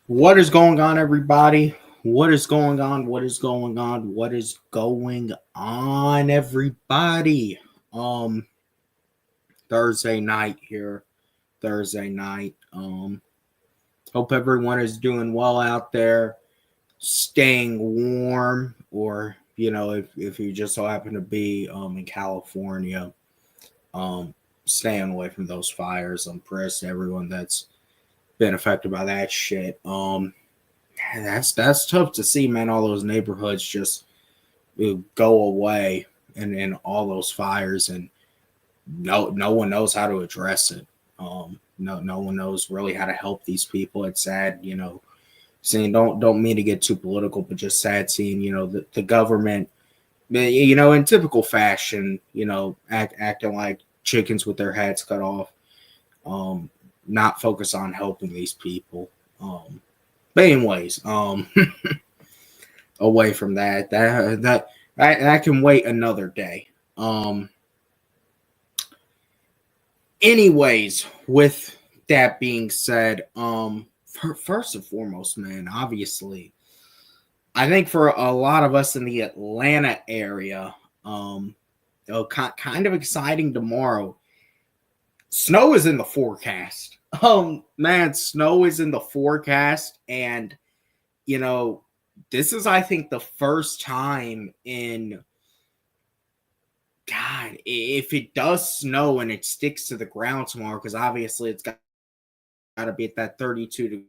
What is going on, everybody? What is going on? What is going on? What is going on, everybody? Um, Thursday night here. Thursday night. Hope everyone is doing well out there, staying warm, or if you just so happen to be in California, um, staying away from those fires. I'm pressed to everyone that's been affected by that shit. That's tough to see, man. All those neighborhoods just go away, and all those fires, and no one knows how to address it. No one knows really how to help these people. It's sad, seeing don't mean to get too political, but just sad seeing the government, in typical fashion, acting like chickens with their heads cut off. Um, Not focus on helping these people. But anyways, away from that can wait another day. Anyways, with that being said, first and foremost, man, obviously, I think for a lot of us in the Atlanta area, kind of exciting tomorrow. Snow is in the forecast. Man, snow is in the forecast, and you know, this is, I think, the first time in God, if it does snow and it sticks to the ground tomorrow, because obviously it's got to be at that 32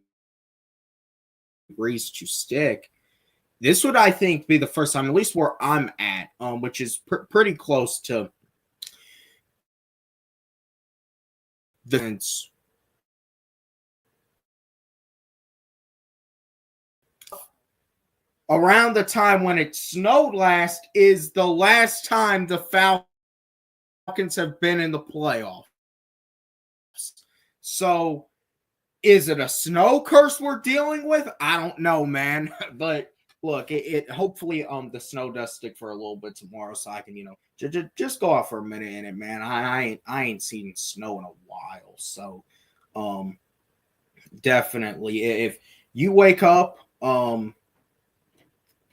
degrees to stick. This would, I think, be the first time, at least where I'm at, which is pretty close to the around the time when it snowed last is the last time the Falcons have been in the playoffs. So is it a snow curse we're dealing with? I don't know, man. But look, it hopefully the snow does stick for a little bit tomorrow, so I can just go out for a minute in it, man. I ain't seen snow in a while, so definitely if you wake up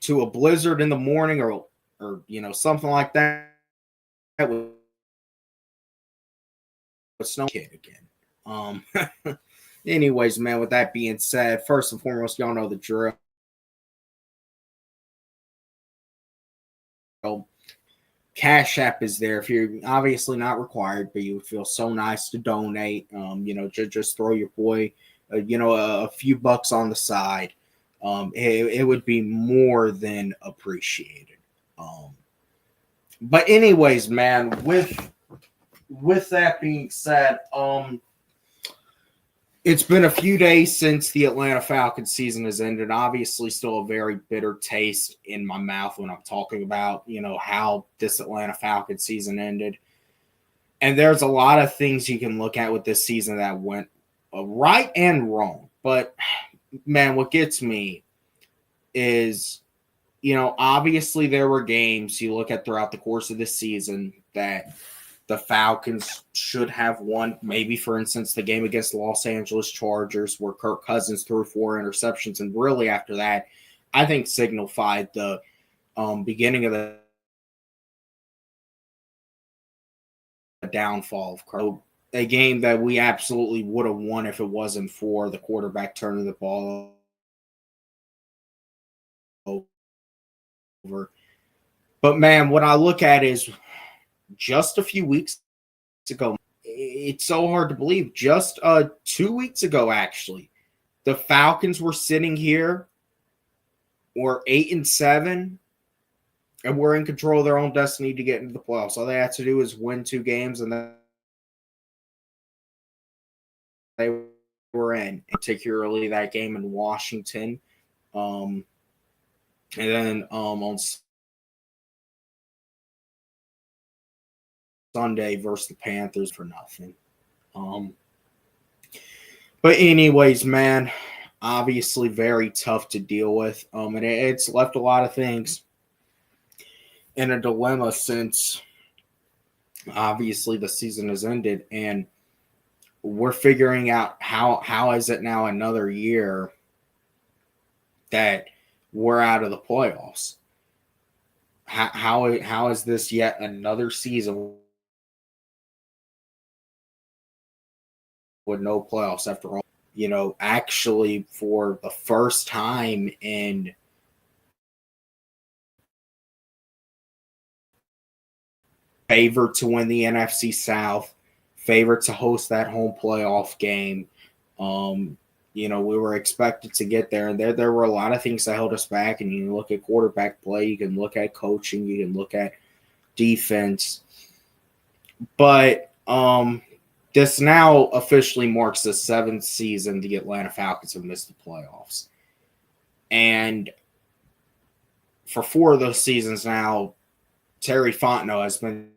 to a blizzard in the morning or something like that with snow kid again. Anyways, man, with that being said, first and foremost, y'all know the drill. Cash App is there if you're obviously not required, but you would feel so nice to donate. Just throw your boy, a few bucks on the side. It would be more than appreciated. But anyways, man, with that being said, it's been a few days since the Atlanta Falcons season has ended. Obviously, still a very bitter taste in my mouth when I'm talking about, how this Atlanta Falcons season ended. And there's a lot of things you can look at with this season that went right and wrong. But, man, what gets me is, obviously there were games you look at throughout the course of the season that the Falcons should have won. Maybe, for instance, the game against the Los Angeles Chargers where Kirk Cousins threw 4 interceptions. And really after that, I think signified the beginning of the downfall of Kirk. A game that we absolutely would have won if it wasn't for the quarterback turning the ball over. But, man, what I look at is just a few weeks ago, it's so hard to believe. Just 2 weeks ago, actually, the Falcons were sitting here, were 8-7, and were in control of their own destiny to get into the playoffs. All they had to do was win 2 games, and then they were in, particularly that game in Washington. And then on Sunday versus the Panthers for nothing. But anyways, man, obviously very tough to deal with. And it's left a lot of things in a dilemma since obviously the season has ended, and we're figuring out how is it now another year that we're out of the playoffs. How is this yet another season with no playoffs after all? Actually, for the first time in favored to win the NFC South, favored to host that home playoff game. We were expected to get there, and there were a lot of things that held us back. And you can look at quarterback play, you can look at coaching, you can look at defense. But this now officially marks the 7th season the Atlanta Falcons have missed the playoffs. And for 4 of those seasons now, Terry Fontenot has been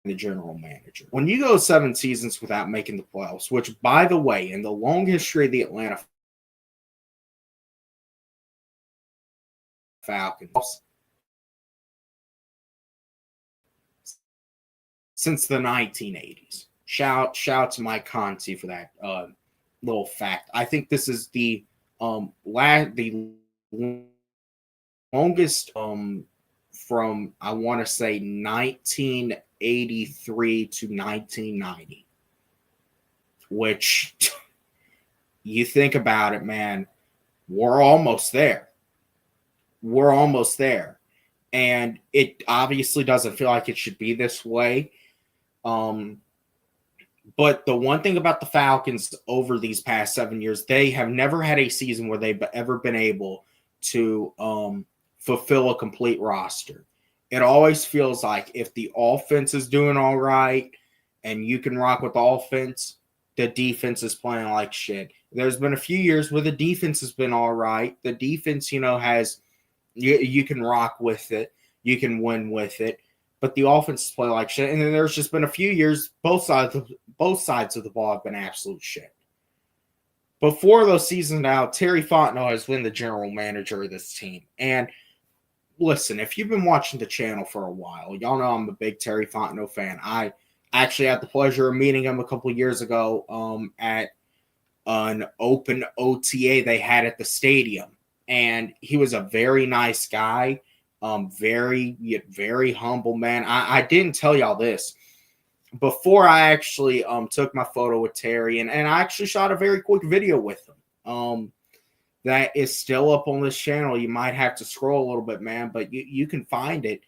the general manager. When you go 7 seasons without making the playoffs, which, by the way, in the long history of the Atlanta Falcons, since the 1980s. Shout to Mike Conti for that little fact. I think this is the longest from, I want to say, 1983 to 1990, which you think about it, man, we're almost there. We're almost there. And it obviously doesn't feel like it should be this way. But the one thing about the Falcons over these past 7 years, they have never had a season where they've ever been able to fulfill a complete roster. It always feels like if the offense is doing all right and you can rock with the offense, the defense is playing like shit. There's been a few years where the defense has been all right. The defense, has you can rock with it. You can win with it. But the offense play like shit. And then there's just been a few years, both sides of the ball have been absolute shit. Before those seasons now, Terry Fontenot has been the general manager of this team. And listen, if you've been watching the channel for a while, y'all know I'm a big Terry Fontenot fan. I actually had the pleasure of meeting him a couple of years ago at an open OTA they had at the stadium. And he was a very nice guy. Very humble man. I didn't tell y'all this before I actually took my photo with Terry, and I actually shot a very quick video with him that is still up on this channel. You might have to scroll a little bit, man, but you can find it.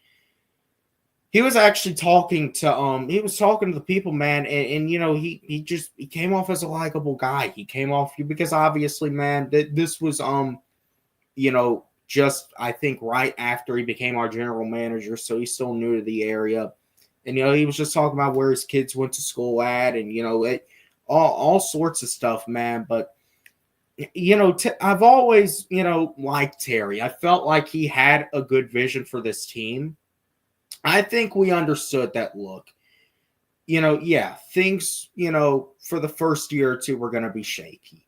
He was actually talking to the people, man, and he came off as a likable guy. He came off because obviously, man, this was just, I think, right after he became our general manager, so he's still new to the area. And, he was just talking about where his kids went to school at and, all sorts of stuff, man. But, I've always, liked Terry. I felt like he had a good vision for this team. I think we understood that look. Things, for the first year or two were going to be shaky.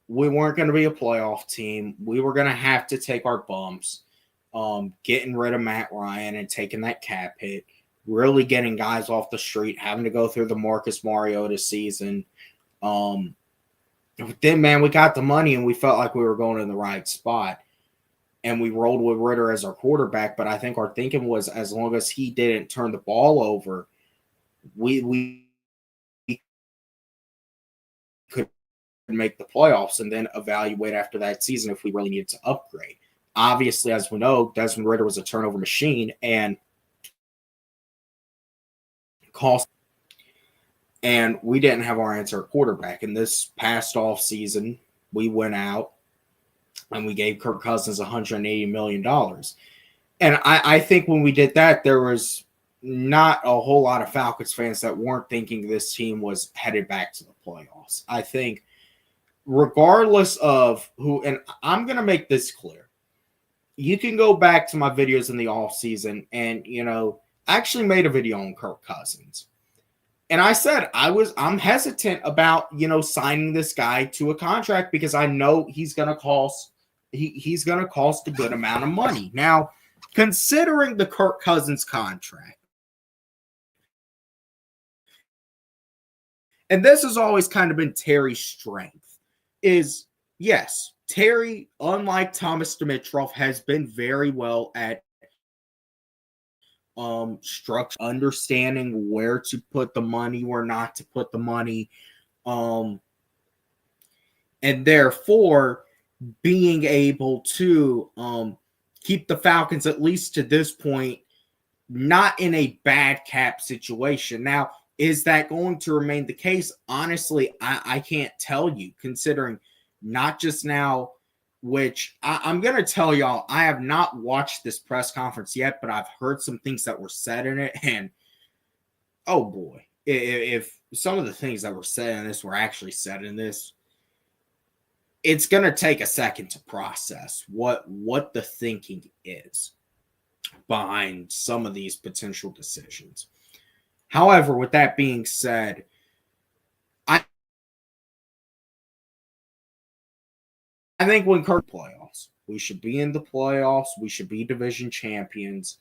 We weren't going to be a playoff team. We were going to have to take our bumps, getting rid of Matt Ryan and taking that cap hit, really getting guys off the street, having to go through the Marcus Mariota season. Then, man, we got the money and we felt like we were going in the right spot. And we rolled with Ritter as our quarterback. But I think our thinking was as long as he didn't turn the ball over, we could make the playoffs and then evaluate after that season if we really needed to upgrade. Obviously, as we know, Desmond Ritter was a turnover machine and cost. And we didn't have our answer at quarterback. And this past off season, we went out and we gave Kirk Cousins $180 million. And I think when we did that, there was not a whole lot of Falcons fans that weren't thinking this team was headed back to the playoffs. I think regardless of who, and I'm going to make this clear, you can go back to my videos in the offseason and, I actually made a video on Kirk Cousins. And I said I'm hesitant about, signing this guy to a contract because I know he's going to cost a good amount of money. Now, considering the Kirk Cousins contract, and this has always kind of been Terry's strength, is yes, Terry, unlike Thomas Dimitrov, has been very well at structure, understanding where to put the money, where not to put the money, and therefore being able to keep the Falcons, at least to this point, not in a bad cap situation. Now, is that going to remain the case? Honestly, I can't tell you, considering not just now, which I'm going to tell y'all, I have not watched this press conference yet, but I've heard some things that were said in it. And oh boy, if some of the things that were said in this were actually said in this, it's going to take a second to process what the thinking is behind some of these potential decisions. However, with that being said, I think when playoffs, we should be in the playoffs. We should be division champions.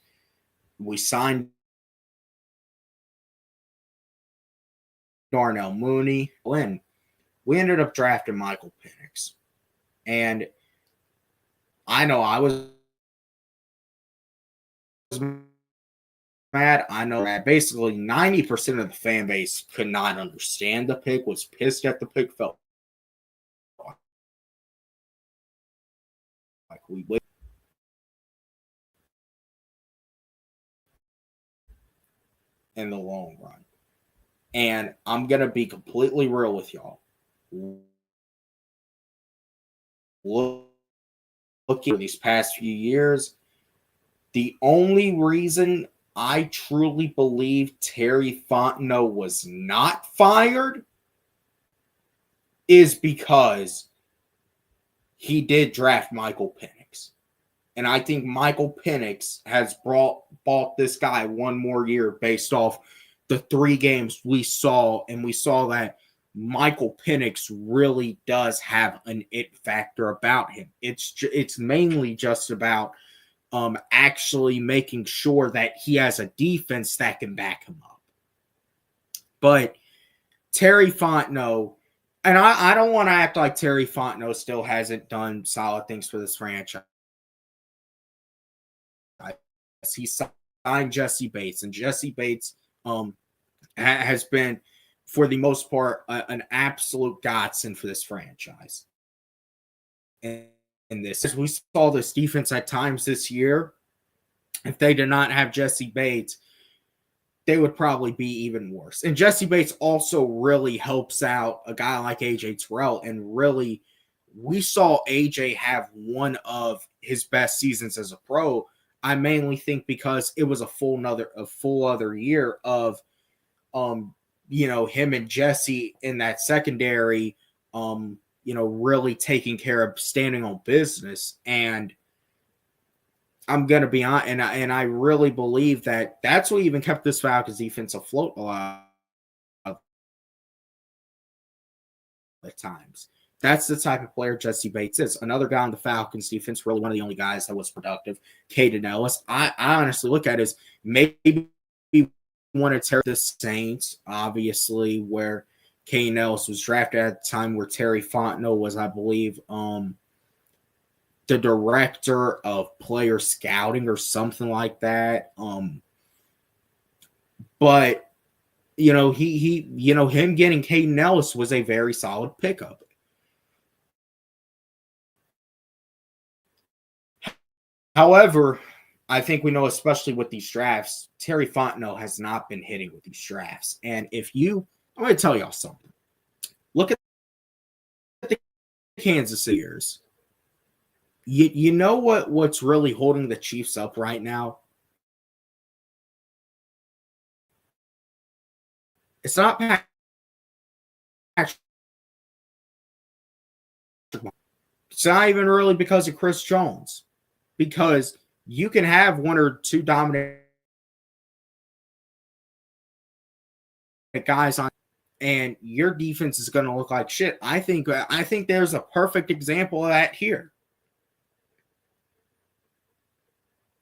We signed Darnell Mooney. When we ended up drafting Michael Penix. And I know I was mad. I know that basically 90% of the fan base could not understand the pick, was pissed at the pick, felt like we would. In the long run. And I'm going to be completely real with y'all. Look at these past few years, the only reason I truly believe Terry Fontenot was not fired is because he did draft Michael Penix. And I think Michael Penix has bought this guy one more year based off the 3 games we saw. And we saw that Michael Penix really does have an it factor about him. It's mainly just about actually making sure that he has a defense that can back him up. But Terry Fontenot, and I don't want to act like Terry Fontenot still hasn't done solid things for this franchise. He signed Jesse Bates, and Jesse Bates has been, for the most part, an absolute godsend for this franchise. And this, we saw this defense at times this year. If they did not have Jesse Bates, they would probably be even worse. And Jesse Bates also really helps out a guy like AJ Terrell. And really, we saw AJ have one of his best seasons as a pro. I mainly think because it was a full other year of, him and Jesse in that secondary, really taking care of standing on business. And I'm going to be honest, and I really believe that that's what even kept this Falcons defense afloat a lot of times. That's the type of player Jesse Bates is. Another guy on the Falcons defense, really one of the only guys that was productive, Caden Ellis. I honestly look at it as maybe one of the Saints, obviously, where Caden Ellis was drafted at the time where Terry Fontenot was, I believe, the director of player scouting or something like that. But him getting Caden Ellis was a very solid pickup. However, I think we know, especially with these drafts, Terry Fontenot has not been hitting with these drafts. And I'm going to tell y'all something. Look at the Kansas City years. You know what's really holding the Chiefs up right now? It's not Patrick. It's not even really because of Chris Jones. Because you can have one or two dominant guys on, and your defense is going to look like shit. I think there's a perfect example of that here.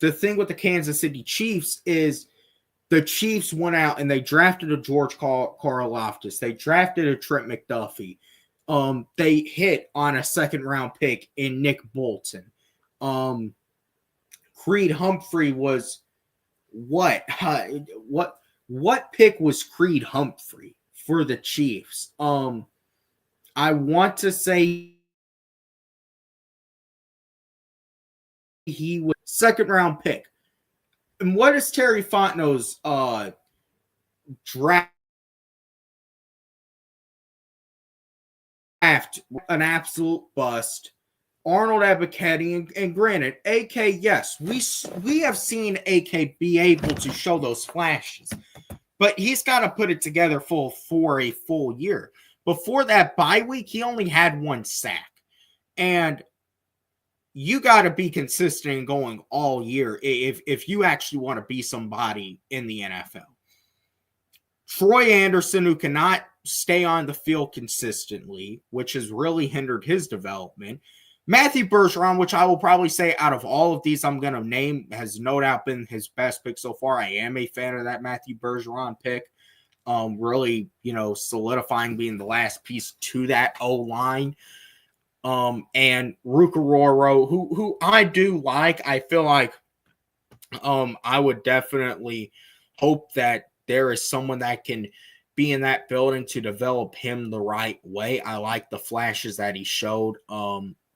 The thing with the Kansas City Chiefs is the Chiefs went out and they drafted a George Karlaftis. They drafted a Trent McDuffie. they hit on a second round pick in Nick Bolton. Creed Humphrey was what? What pick was Creed Humphrey for the Chiefs? I want to say he was second round pick. And what is Terry Fontenot's draft? An absolute bust. Arnold Ebiketie, and granted, AK, yes, we have seen AK be able to show those flashes, but he's got to put it together for a full year. Before that bye week, he only had 1 sack, and you got to be consistent and going all year if you actually want to be somebody in the NFL. Troy Anderson, who cannot stay on the field consistently, which has really hindered his development. Matthew Bergeron, which I will probably say out of all of these I'm going to name, has no doubt been his best pick so far. I am a fan of that Matthew Bergeron pick. Really, solidifying being the last piece to that O-line. And Rukaroro, who I do like. I feel like I would definitely hope that there is someone that can be in that building to develop him the right way. I like the flashes that he showed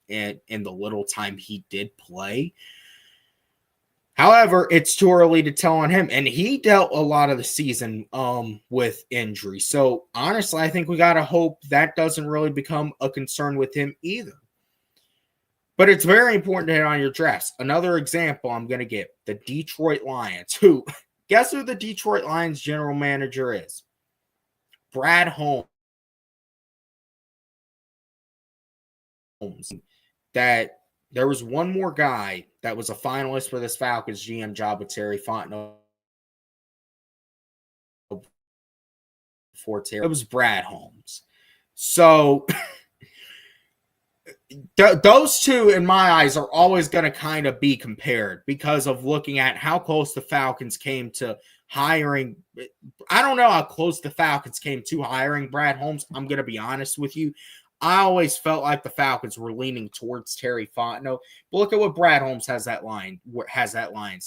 in the little time he did play. However, it's too early to tell on him, and he dealt a lot of the season with injury. So honestly, I think we got to hope that doesn't really become a concern with him either. But it's very important to hit on your drafts. Another example I'm going to give, the Detroit Lions, who, guess who the Detroit Lions general manager is? Brad Holmes. That there was one more guy that was a finalist for this Falcons GM job with Terry Fontenot. It was Brad Holmes. So those two, in my eyes, are always going to kind of be compared because of looking at how close the Falcons came to hiring. I don't know how close the Falcons came to hiring Brad Holmes. I'm going to be honest with you. I always felt like the Falcons were leaning towards Terry Fontenot. But look at what Brad Holmes has that Lions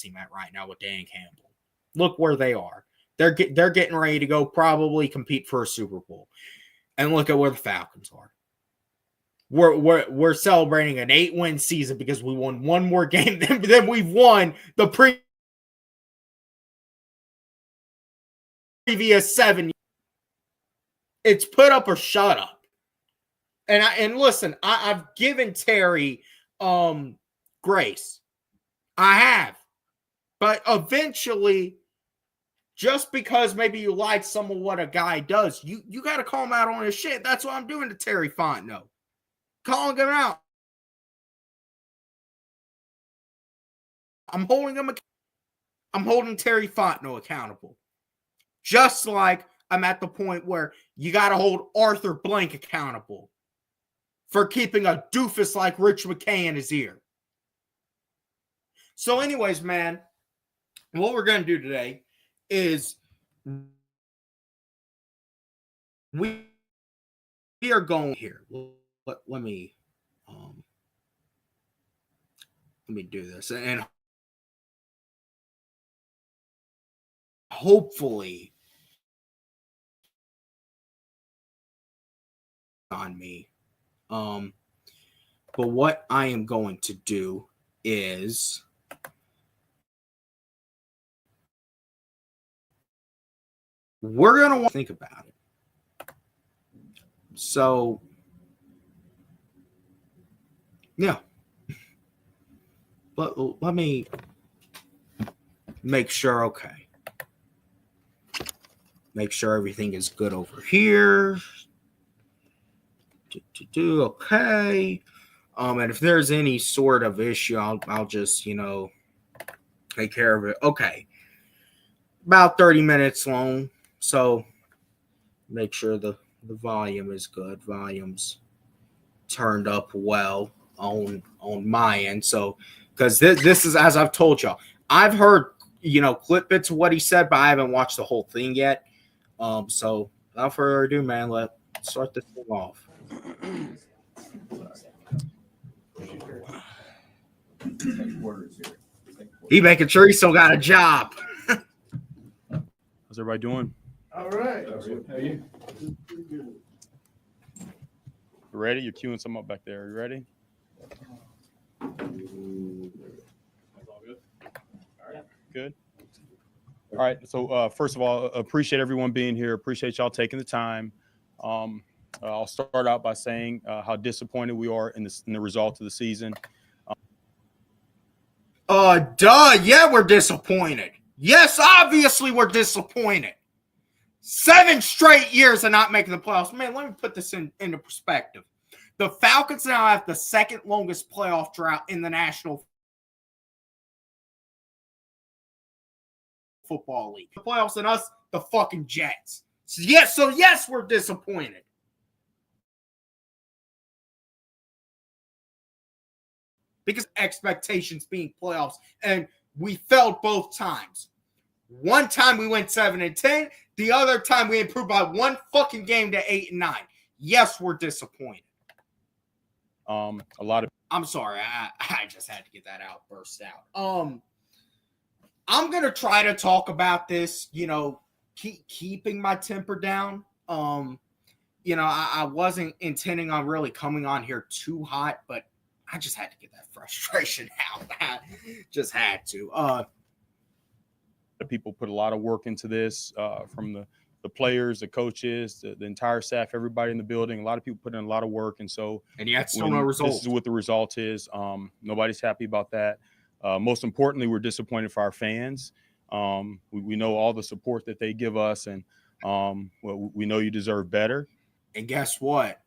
team at right now with Dan Campbell. Look where they are. They're getting ready to go probably compete for a Super Bowl. And look at where the Falcons are. We're celebrating an 8-win season because we won one more game than we've won the previous 7 years. It's put up or shut up. And listen, I've given Terry grace. I have. But eventually, just because maybe you like some of what a guy does, you got to call him out on his shit. That's what I'm doing to Terry Fontenot. Calling him out. I'm holding Terry Fontenot accountable. Just like I'm at the point where you got to hold Arthur Blank accountable for keeping a doofus like Rich McKay in his ear. So anyways, man, what we're going to do today is we are going here. Let me do this. And hopefully on me. But what I am going to do is we're going to want to think about it. So, yeah. But let me make sure, okay. Make sure everything is good over here. Okay. And if there's any sort of issue, I'll just, take care of it. Okay. About 30 minutes long. So make sure the volume is good. Volume's turned up well on my end. So, because this is, as I've told y'all, I've heard, clip bits of what he said, but I haven't watched the whole thing yet. So without further ado, man, Start this thing off. He making sure he still got a job. How's everybody doing? All right. How are you? You ready? You're queuing some up back there. You ready? Good. All right. So first of all, appreciate everyone being here. Appreciate y'all taking the time. I'll start out by saying how disappointed we are in the result of the season. Yeah, we're disappointed. Yes, obviously we're disappointed. 7 straight years of not making the playoffs. Man, let me put this into perspective. The Falcons now have the second longest playoff drought in the National Football League. The playoffs and us, the fucking Jets. So yes, we're disappointed. Because expectations being playoffs, and we failed both times. One time we went 7-10. The other time we improved by one fucking game to 8-9. Yes, we're disappointed. I'm sorry. I just had to get that burst out. I'm gonna try to talk about this. Keeping my temper down. I wasn't intending on really coming on here too hot, but I just had to get that frustration out. I just had to. People put a lot of work into this, from the players, the coaches, the entire staff, everybody in the building. A lot of people put in a lot of work, and yet still no result. This is what the result is. Nobody's happy about that. Most importantly, we're disappointed for our fans. We know all the support that they give us, and we know you deserve better. And guess what?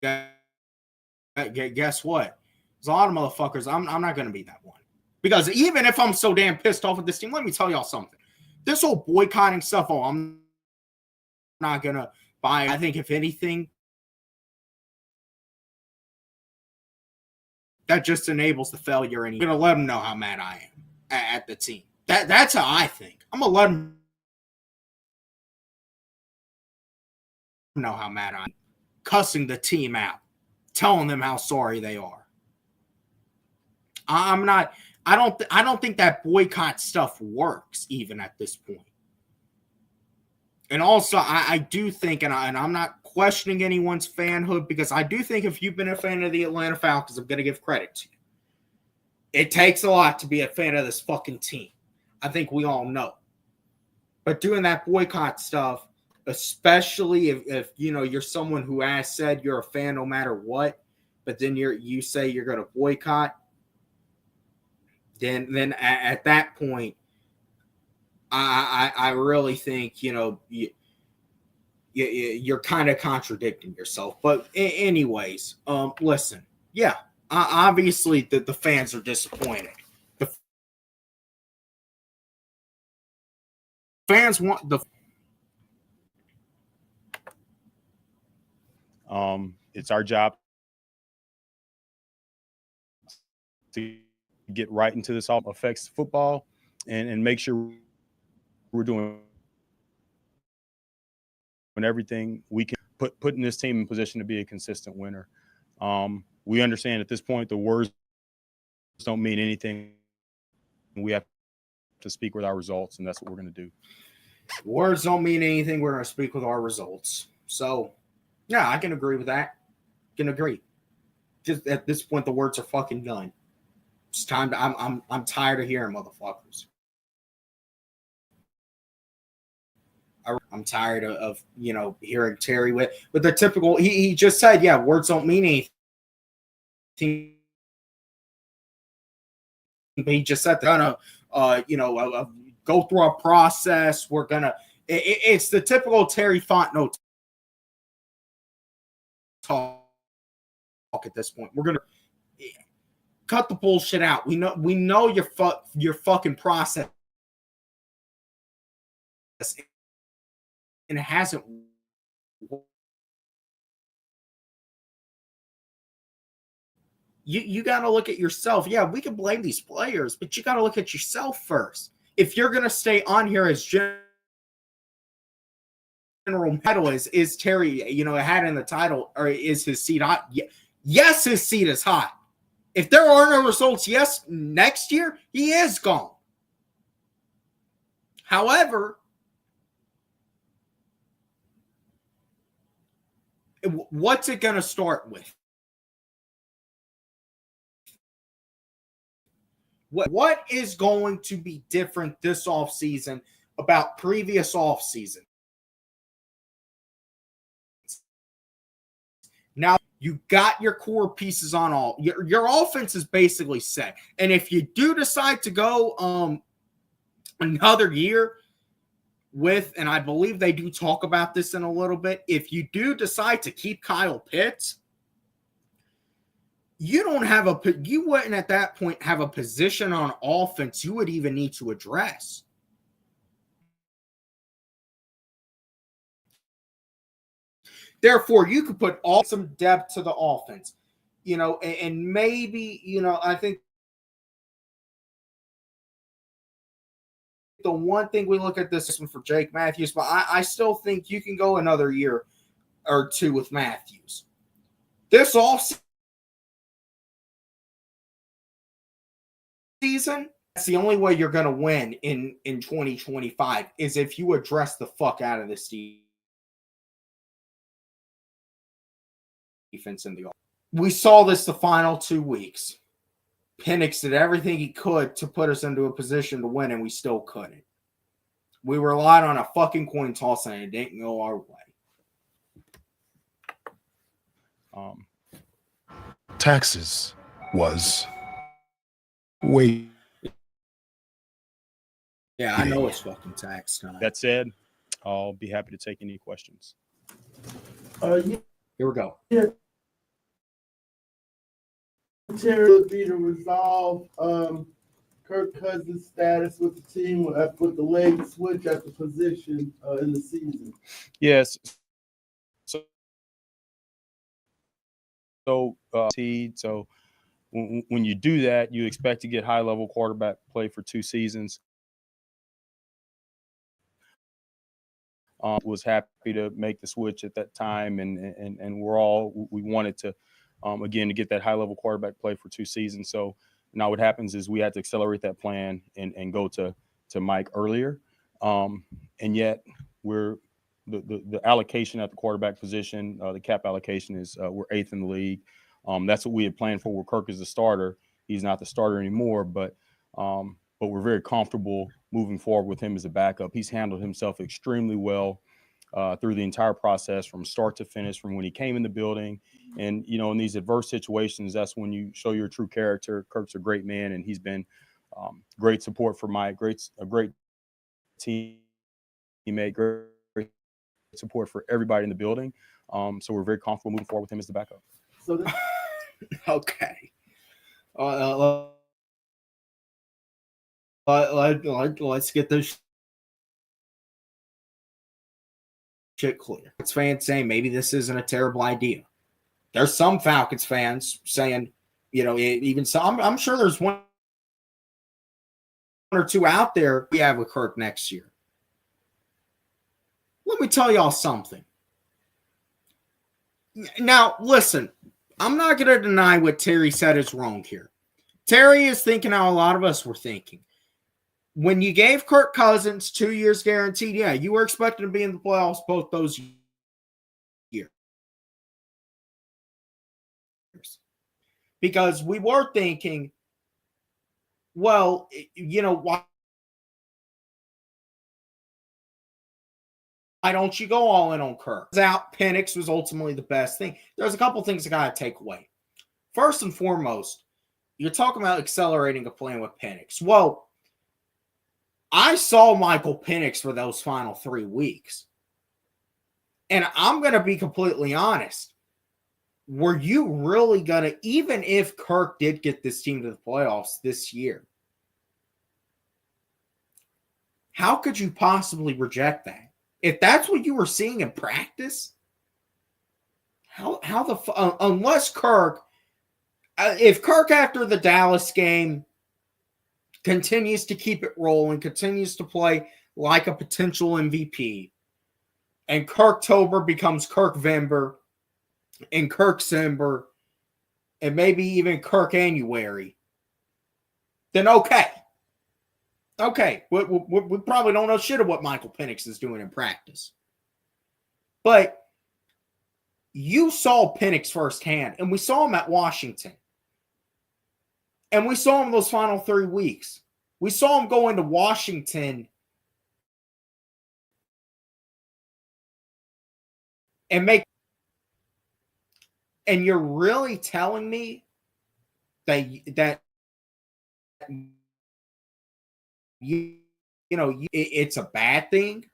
Guess what? There's a lot of motherfuckers. I'm not going to be that one. Because even if I'm so damn pissed off with this team, let me tell y'all something. This whole boycotting stuff, I'm not going to buy. I think if anything, that just enables the failure. And you're going to let them know how mad I am at the team. That's how I think. I'm going to let them know how mad I am. Cussing the team out. Telling them how sorry they are. I don't think that boycott stuff works even at this point. And also, I do think, and I'm not questioning anyone's fanhood, because I do think if you've been a fan of the Atlanta Falcons, I'm going to give credit to you. It takes a lot to be a fan of this fucking team. I think we all know. But doing that boycott stuff, especially if you're someone who has said you're a fan no matter what, but then you say you're going to boycott, then at that point, I really think you're kind of contradicting yourself. But anyways, listen, yeah, obviously the fans are disappointed. The fans want the. It's our job to get right into this all affects football and make sure we're doing everything we can putting this team in position to be a consistent winner. We understand at this point the words don't mean anything. We have to speak with our results, and that's what we're going to do. Words don't mean anything. We're going to speak with our results. So, yeah, I can agree with that. Can agree. Just at this point, the words are fucking done. It's time to. I'm tired of hearing motherfuckers. I'm tired of hearing Terry with the typical. He just said, yeah, words don't mean anything. But he just said they're gonna go through a process. We're gonna. It's the typical Terry Fontenot talk at this point. We're gonna cut the bullshit out. We know your fucking process, and it hasn't. You got to look at yourself. Yeah, we can blame these players, but you got to look at yourself first. If you're gonna stay on here as general title is Terry, had in the title, or is his seat hot? Yes, his seat is hot. If there are no results, yes, next year, he is gone. However, what's it going to start with? What is going to be different this offseason about previous offseason? Now, you got your core pieces on all. Your offense is basically set. And if you do decide to go another year with, and I believe they do talk about this in a little bit, if you do decide to keep Kyle Pitts, you wouldn't at that point have a position on offense you would even need to address. Therefore, you could put some depth to the offense, and maybe, I think the one thing we look at this one for Jake Matthews, but I still think you can go another year or two with Matthews. This offseason, that's the only way you're going to win in 2025 is if you address the fuck out of this defense in the offense. We saw this the final 2 weeks. Penix did everything he could to put us into a position to win, and we still couldn't. We relied on a fucking coin toss, and it didn't go our way. Taxes was way. Yeah, I know it's fucking tax time. That said, I'll be happy to take any questions. Yeah. Here we go. Yeah. Terry would be to resolve Kirk Cousins' status with the team with the leg switch at the position in the season. Yes. So when you do that, you expect to get high-level quarterback play for 2 seasons. Was happy to make the switch at that time, and we wanted to again to get that high-level quarterback play for 2 seasons. So now what happens is we had to accelerate that plan and go to Mike earlier, and yet we're the allocation at the quarterback position, the cap allocation is we're 8th in the league. That's what we had planned for. Where Kirk is the starter, he's not the starter anymore, but we're very comfortable moving forward with him as a backup. He's handled himself extremely well through the entire process from start to finish, from when he came in the building. And, in these adverse situations, that's when you show your true character. Kirk's a great man, and he's been great support for Mike, a great teammate, great support for everybody in the building. So we're very comfortable moving forward with him as the backup. So okay. Let's get this shit clear. It's fans saying maybe this isn't a terrible idea. There's some Falcons fans saying, even some. I'm sure there's one or two out there we have with Kirk next year. Let me tell y'all something. Now, listen, I'm not going to deny what Terry said is wrong here. Terry is thinking how a lot of us were thinking. When you gave Kirk Cousins 2 years guaranteed, yeah, you were expecting to be in the playoffs both those years. Because we were thinking, well, why don't you go all in on Kirk? Penix was ultimately the best thing. There's a couple things I got to take away. First and foremost, you're talking about accelerating a plan with Penix. Well, I saw Michael Penix for those final 3 weeks. And I'm going to be completely honest. Were you really going to, even if Kirk did get this team to the playoffs this year, how could you possibly reject that? If that's what you were seeing in practice, unless Kirk, if Kirk after the Dallas game continues to keep it rolling, continues to play like a potential MVP, and Kirktober becomes Kirkvember, and Kirkcember, and maybe even Kirkanuary, then okay. Okay, we probably don't know shit of what Michael Penix is doing in practice. But you saw Penix firsthand, and we saw him at Washington. And we saw him those final 3 weeks. We saw him go into Washington and make. And you're really telling me that it's a bad thing?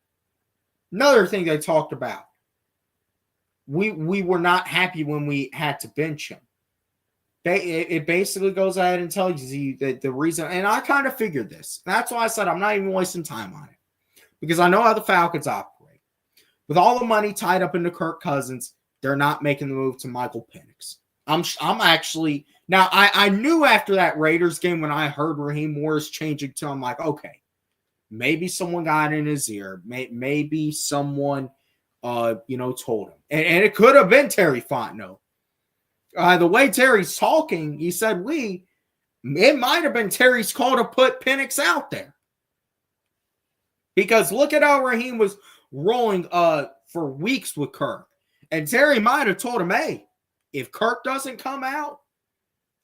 Another thing they talked about. We were not happy when we had to bench him. It basically goes ahead and tells you that the reason, and I kind of figured this. That's why I said I'm not even wasting time on it. Because I know how the Falcons operate. With all the money tied up into Kirk Cousins, they're not making the move to Michael Penix. I'm actually, now I knew after that Raiders game when I heard Raheem Morris changing to, I'm like, okay, maybe someone got in his ear. Maybe someone, told him. And it could have been Terry Fontenot. The way Terry's talking, he said it might have been Terry's call to put Penix out there. Because look at how Raheem was rolling for weeks with Kirk. And Terry might have told him, hey, if Kirk doesn't come out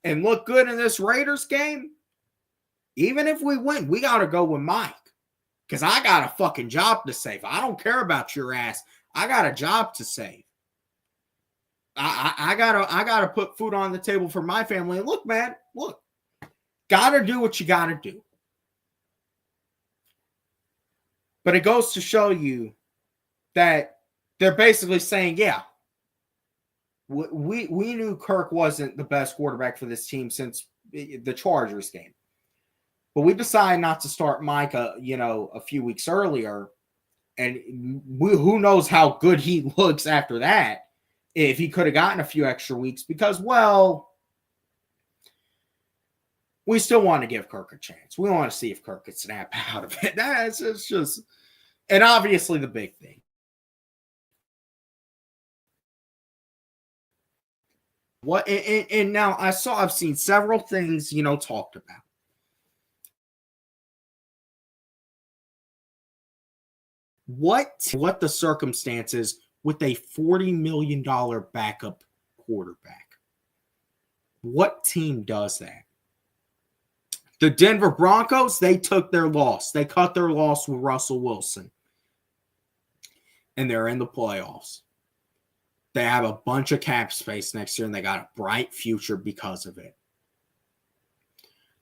and look good in this Raiders game, even if we win, we got to go with Mike. Because I got a fucking job to save. I don't care about your ass. I got a job to save. I gotta put food on the table for my family. And look, man, gotta do what you gotta do. But it goes to show you that they're basically saying, yeah, we knew Kirk wasn't the best quarterback for this team since the Chargers game. But we decided not to start Mike, a few weeks earlier. And who knows how good he looks after that. If he could have gotten a few extra weeks, because, well, we still want to give Kirk a chance. We want to see if Kirk could snap out of it. It's just, and obviously the big thing. And now I've seen several things, talked about. What the circumstances with a $40 million backup quarterback. What team does that? The Denver Broncos, they took their loss. They cut their loss with Russell Wilson. And they're in the playoffs. They have a bunch of cap space next year, and they got a bright future because of it.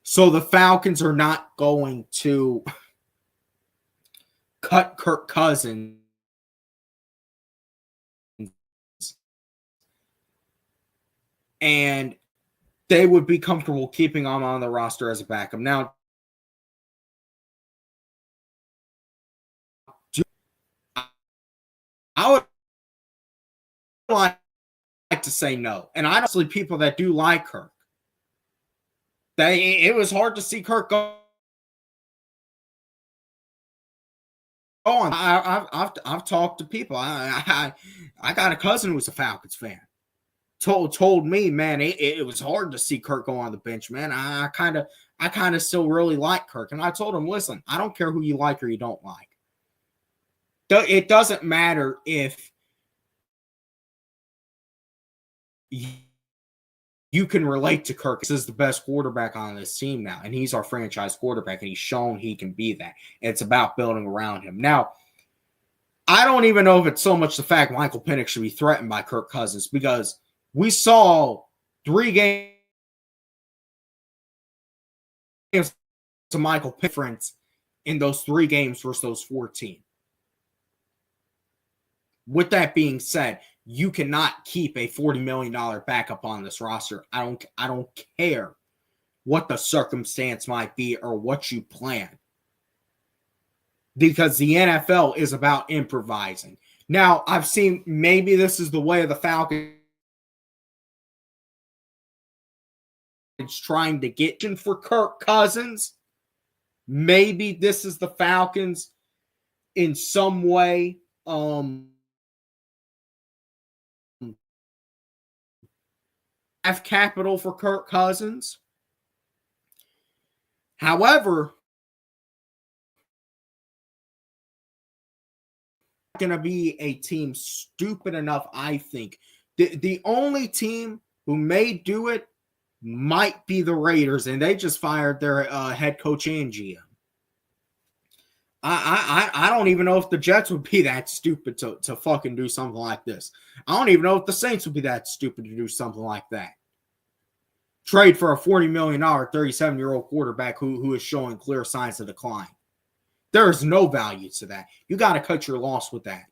So the Falcons are not going to cut Kirk Cousins and they would be comfortable keeping him on the roster as a backup. Now, I would like to say no. And honestly, people that do like Kirk, it was hard to see Kirk go on. I've talked to people. I got a cousin who was a Falcons fan. Told me, man, it was hard to see Kirk go on the bench, man. I kind of still really like Kirk. And I told him, listen, I don't care who you like or you don't like. It doesn't matter if you can relate to Kirk. This is the best quarterback on this team now, and he's our franchise quarterback, and he's shown he can be that. It's about building around him. Now, I don't even know if it's so much the fact Michael Penix should be threatened by Kirk Cousins, because we saw 3 games to Michael Penix in those 3 games versus those 14. With that being said, you cannot keep a $40 million backup on this roster. I don't care what the circumstance might be or what you plan, because the NFL is about improvising. Now, I've seen maybe this is the way of the Falcons trying to get in for Kirk Cousins. Maybe this is the Falcons in some way have capital for Kirk Cousins. However, going to be a team stupid enough, I think. The only team who may do it might be the Raiders, and they just fired their head coach and GM. I don't even know if the Jets would be that stupid to fucking do something like this. I don't even know if the Saints would be that stupid to do something like that. Trade for a $40 million, 37-year-old quarterback who is showing clear signs of decline. There is no value to that. You got to cut your loss with that.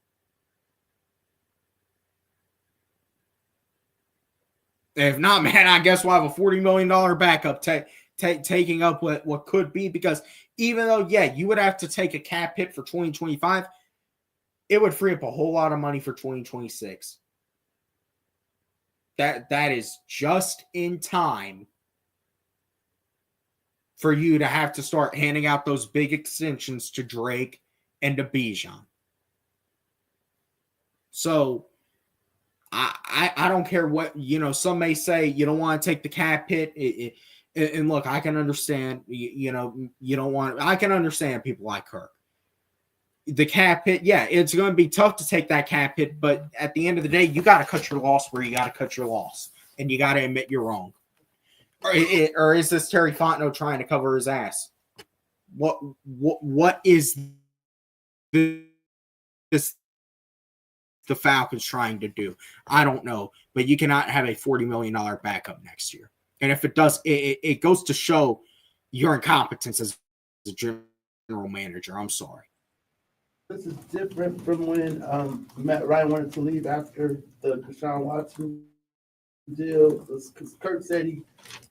If not, man, I guess we'll have a $40 million backup taking up what could be, because even though, yeah, you would have to take a cap hit for 2025, it would free up a whole lot of money for 2026. That is just in time for you to have to start handing out those big extensions to Drake and to Bijan. So I don't care what, some may say you don't want to take the cap hit. And look, I can understand, you don't want, I can understand people like Kirk. The cap hit, yeah, it's going to be tough to take that cap hit, but at the end of the day, you got to cut your loss where you got to cut your loss, and you got to admit you're wrong. Or is this Terry Fontenot trying to cover his ass? What is this the Falcons trying to do? I don't know, but you cannot have a $40 million backup next year. And if it does, it goes to show your incompetence as a general manager. I'm sorry. This is different from when Matt Ryan wanted to leave after the Deshaun Watson deal, because Kirk said he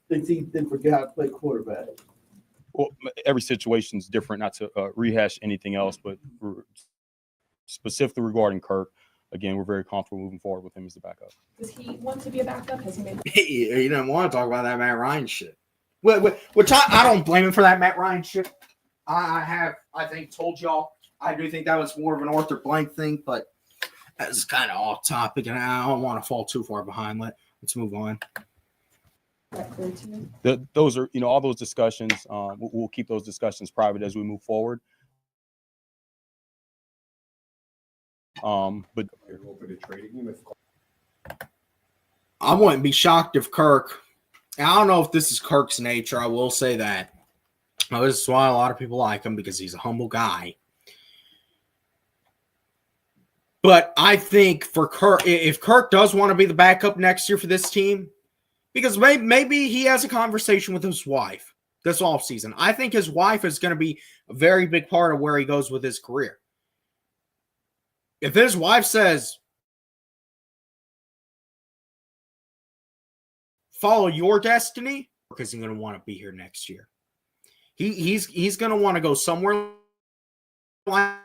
thinks he didn't forget how to play quarterback. Well, every situation is different, not to rehash anything else, but specifically regarding Kirk, again, we're very comfortable moving forward with him as the backup. Does he want to be a backup? Has he made? He didn't want to talk about that Matt Ryan shit. Which I don't blame him for that Matt Ryan shit. I think, told y'all. I do think that was more of an Arthur Blank thing, but that's kind of off topic, and I don't want to fall too far behind. Let's move on. Those are, all those discussions. We'll keep those discussions private as we move forward. But I wouldn't be shocked if Kirk. I don't know if this is Kirk's nature. I will say that. This is why a lot of people like him, because he's a humble guy. But I think for Kirk, if Kirk does want to be the backup next year for this team, because maybe he has a conversation with his wife this offseason. I think his wife is going to be a very big part of where he goes with his career. If his wife says, follow your destiny, because he's going to want to be here next year. He's going to want to go somewhere like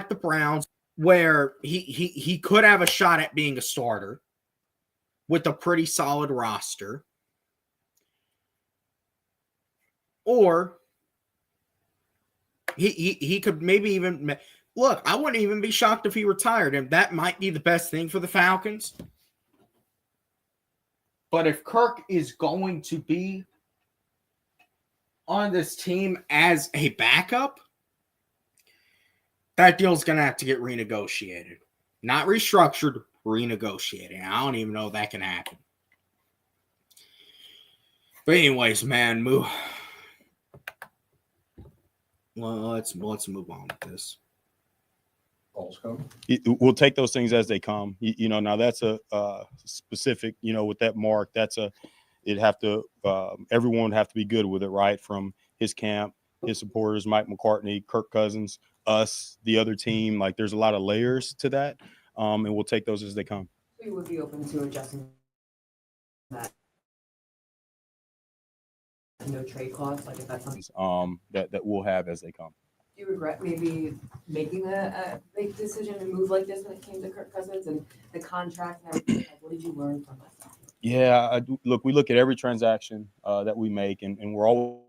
the Browns, where he could have a shot at being a starter with a pretty solid roster. Or he could maybe even look, I wouldn't even be shocked if he retired, and that might be the best thing for the Falcons. But if Kirk is going to be on this team as a backup, that deal's going to have to get renegotiated. Not restructured, renegotiated. I don't even know if that can happen. But anyways, man, let's move on with this. We'll take those things as they come. Now that's a specific, with that mark, everyone would have to be good with it, right? From his camp, his supporters, Mike McCartney, Kirk Cousins, us, the other team. Like, there's a lot of layers to that, and we'll take those as they come. We would be open to adjusting that. No trade clause, like if that's something that we'll have as they come. Do you regret maybe making a big decision and move like this when it came to Kirk Cousins and the contract and everything? Like, what did you learn from that? Yeah, we look at every transaction that we make, and we're always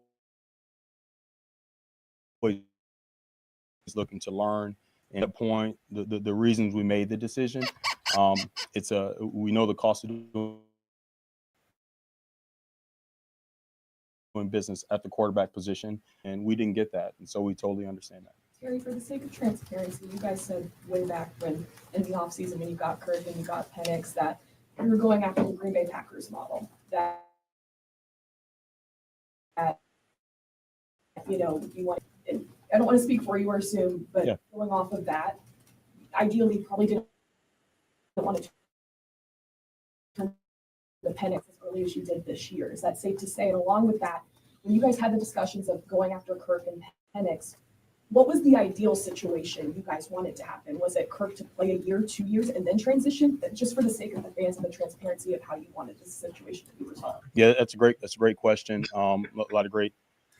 looking to learn and point the reasons we made the decision. We know the cost of doing business at the quarterback position, and we didn't get that, and so we totally understand that. Terry, for the sake of transparency, you guys said way back when in the offseason when you got Kirk and you got Penix that you were going after the Green Bay Packers model. That you want. I don't want to speak for you or assume, but yeah. Going off of that, ideally, you probably didn't want to turn the Penix as early as you did this year. Is that safe to say? And along with that, when you guys had the discussions of going after Kirk and Penix, what was the ideal situation you guys wanted to happen? Was it Kirk to play a year, 2 years, and then transition? Just for the sake of the fans and the transparency of how you wanted this situation to be resolved. Yeah, that's a great question. A lot of great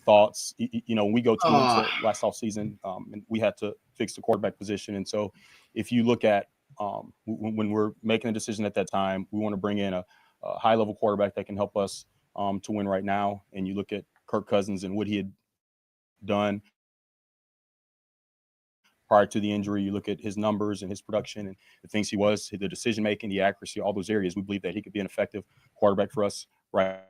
thoughts. We go 2 months last off season, and we had to fix the quarterback position. And so, if you look at when we're making a decision at that time, we want to bring in a high level quarterback that can help us to win right now. And you look at Kirk Cousins and what he had done prior to the injury. You look at his numbers and his production and the things he was, the decision making, the accuracy, all those areas. We believe that he could be an effective quarterback for us right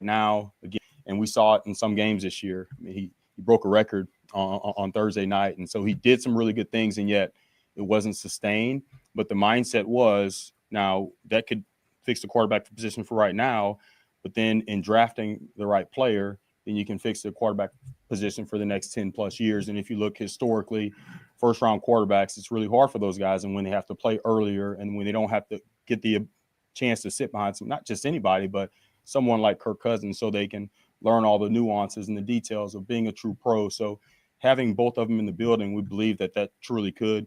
now. Again, and we saw it in some games this year. I mean, he broke a record on Thursday night, and so he did some really good things, and yet it wasn't sustained. But the mindset was, now that could fix the quarterback position for right now, but then in drafting the right player, then you can fix the quarterback position for the next 10 plus years. And if you look historically, first round quarterbacks, it's really hard for those guys. And when they have to play earlier and when they don't have to get the chance to sit behind not just anybody, but someone like Kirk Cousins, so they can learn all the nuances and the details of being a true pro. So having both of them in the building, we believe that truly could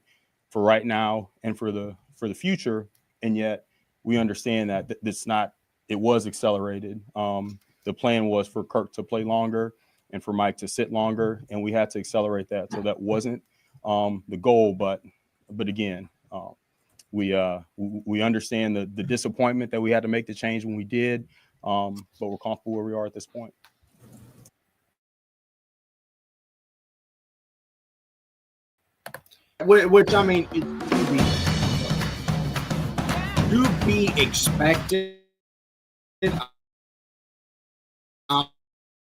for right now and for the future. And yet we understand that it was accelerated. The plan was for Kirk to play longer and for Mike to sit longer, and we had to accelerate that. So that wasn't the goal, but again, we understand the disappointment that we had to make the change when we did, but we're comfortable where we are at this point. Which I mean, to be expected.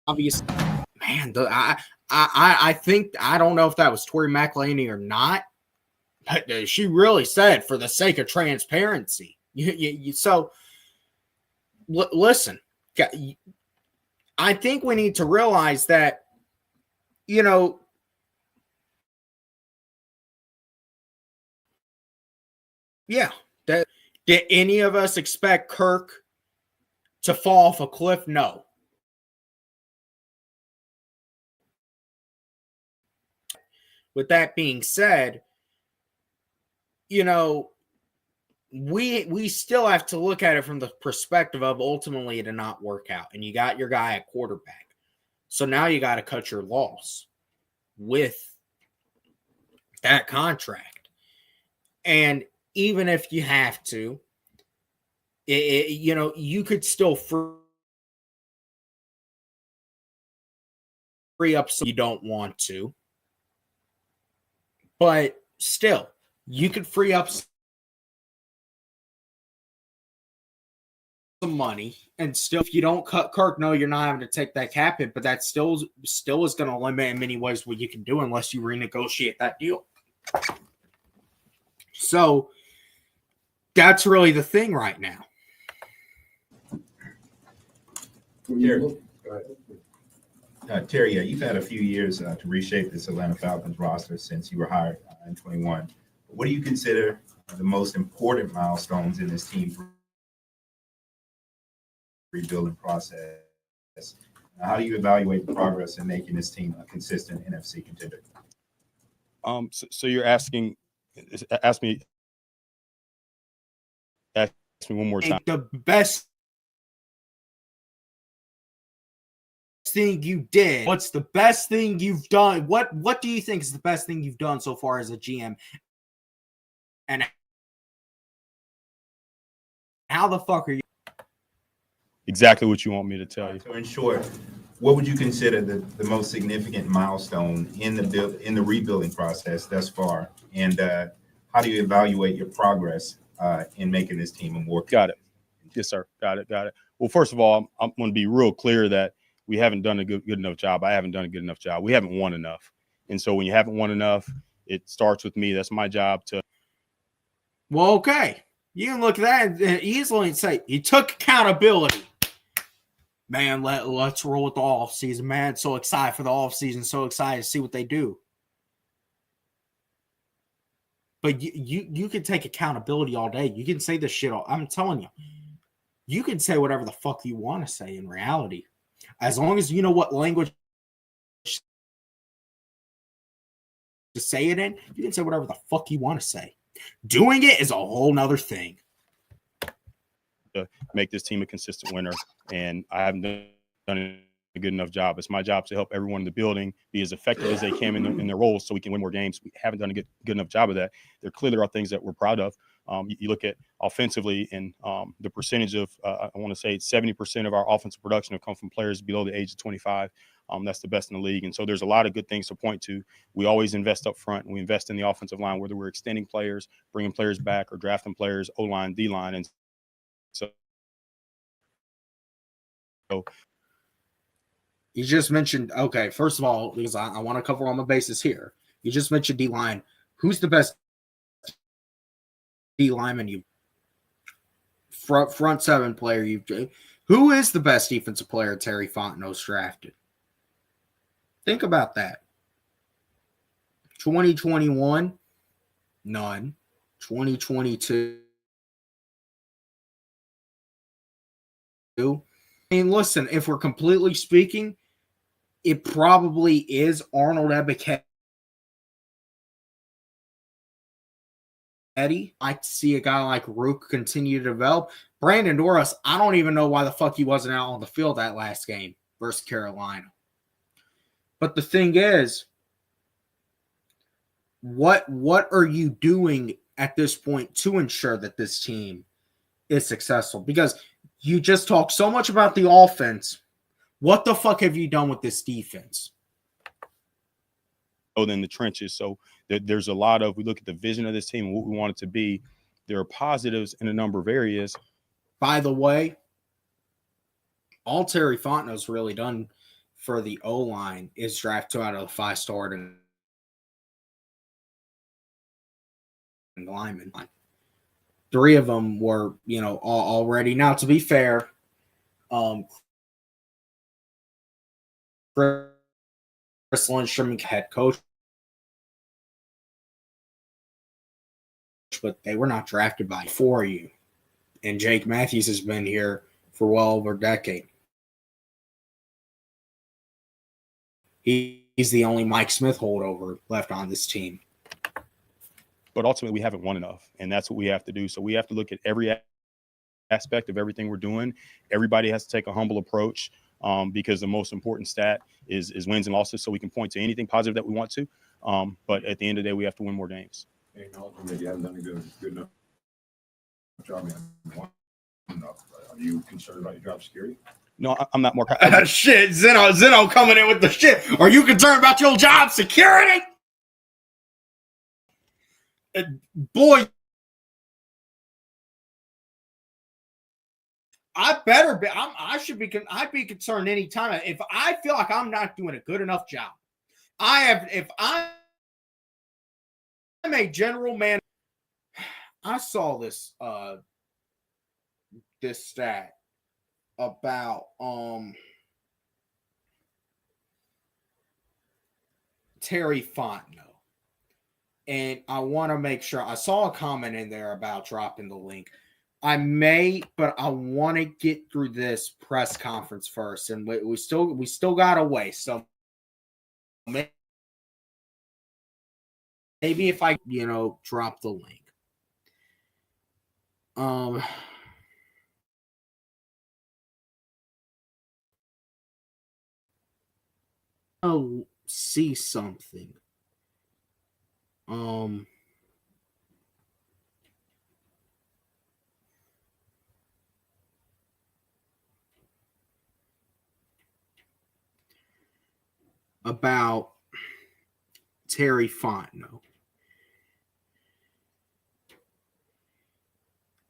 Obviously, man, I think, I don't know if that was Tori McElhaney or not, but she really said, for the sake of transparency. So listen, I think we need to realize that, did any of us expect Kirk to fall off a cliff? No. With that being said, we still have to look at it from the perspective of ultimately it did not work out. And you got your guy at quarterback. So now you got to cut your loss with that contract. And even if you have to, you could still free up some you don't want to. But still, you could free up some money, and still, if you don't cut Kirk, no, you're not having to take that cap hit, but that still is going to limit in many ways what you can do unless you renegotiate that deal. So that's really the thing right now. Terry, you've had a few years to reshape this Atlanta Falcons roster since you were hired in 21. What do you consider the most important milestones in this team's rebuilding process? How do you evaluate the progress in making this team a consistent NFC contender? So you're asking, ask me one more time. The best thing you did. What's the best thing you've done? What do you think is the best thing you've done so far as a GM? And how the fuck are you? Exactly what you want me to tell you. So in short, what would you consider the most significant milestone in the rebuilding process thus far? And how do you evaluate your progress in making this team a more Got it. Yes, sir. Got it. Well, first of all, I'm going to be real clear that we haven't done a good enough job. I haven't done a good enough job. We haven't won enough. And so when you haven't won enough, it starts with me. That's my job to. Well, okay. You can look at that and easily and say, you took accountability. Man, let's roll with the offseason, man. So excited for the offseason. So excited to see what they do. But you can take accountability all day. You can say this shit all. I'm telling you. You can say whatever the fuck you want to say in reality. As long as you know what language to say it in, you can say whatever the fuck you want to say. Doing it is a whole nother thing. To make this team a consistent winner, and I haven't done a good enough job. It's my job to help everyone in the building be as effective as they can in their roles so we can win more games. We haven't done a good enough job of that. There clearly are things that we're proud of. You look at offensively, and the percentage of, I want to say 70% of our offensive production have come from players below the age of 25. That's the best in the league. And so there's a lot of good things to point to. We always invest up front, and we invest in the offensive line, whether we're extending players, bringing players back, or drafting players, O-line, D-line. And so you just mentioned, okay, first of all, because I want to cover all my bases here. You just mentioned D-line. Who's the best D-lineman you front seven player you've who is the best defensive player Terry Fontenot's drafted? Think about that. 2021, none. 2022. I mean, listen, if we're completely speaking, it probably is Arnold Ebiketie. I see a guy like Rook continue to develop. Brandon Doris, I don't even know why the fuck he wasn't out on the field that last game versus Carolina. But the thing is, what are you doing at this point to ensure that this team is successful? Because you just talk so much about the offense. What the fuck have you done with this defense? In the trenches. So there's a lot of, we look at the vision of this team and what we want it to be. There are positives in a number of areas. By the way, all Terry Fontenot's really done for the O-line is draft 2 out of the 5-star and linemen. 3 of them were, already. Now, to be fair, Chris Lindstrom, head coach, but they were not drafted by 4 of you. And Jake Matthews has been here for well over a decade. He's the only Mike Smith holdover left on this team. But ultimately, we haven't won enough, and that's what we have to do. So we have to look at every aspect of everything we're doing. Everybody has to take a humble approach because the most important stat is wins and losses, so we can point to anything positive that we want to. But at the end of the day, we have to win more games. Maybe you haven't done a good enough job. Enough. Are you concerned about your job security? No, I'm not more. Shit, Zeno coming in with the shit. Are you concerned about your job security? Boy, I better be. I'd be concerned anytime if I feel like I'm not doing a good enough job. If I'm a general man, I saw this this stat about Terry Fontenot. And I want to make sure I saw a comment in there about dropping the link. I may, but I want to get through this press conference first, and we still got a way. So maybe if I drop the link. I'll see something. About Terry Fontenot.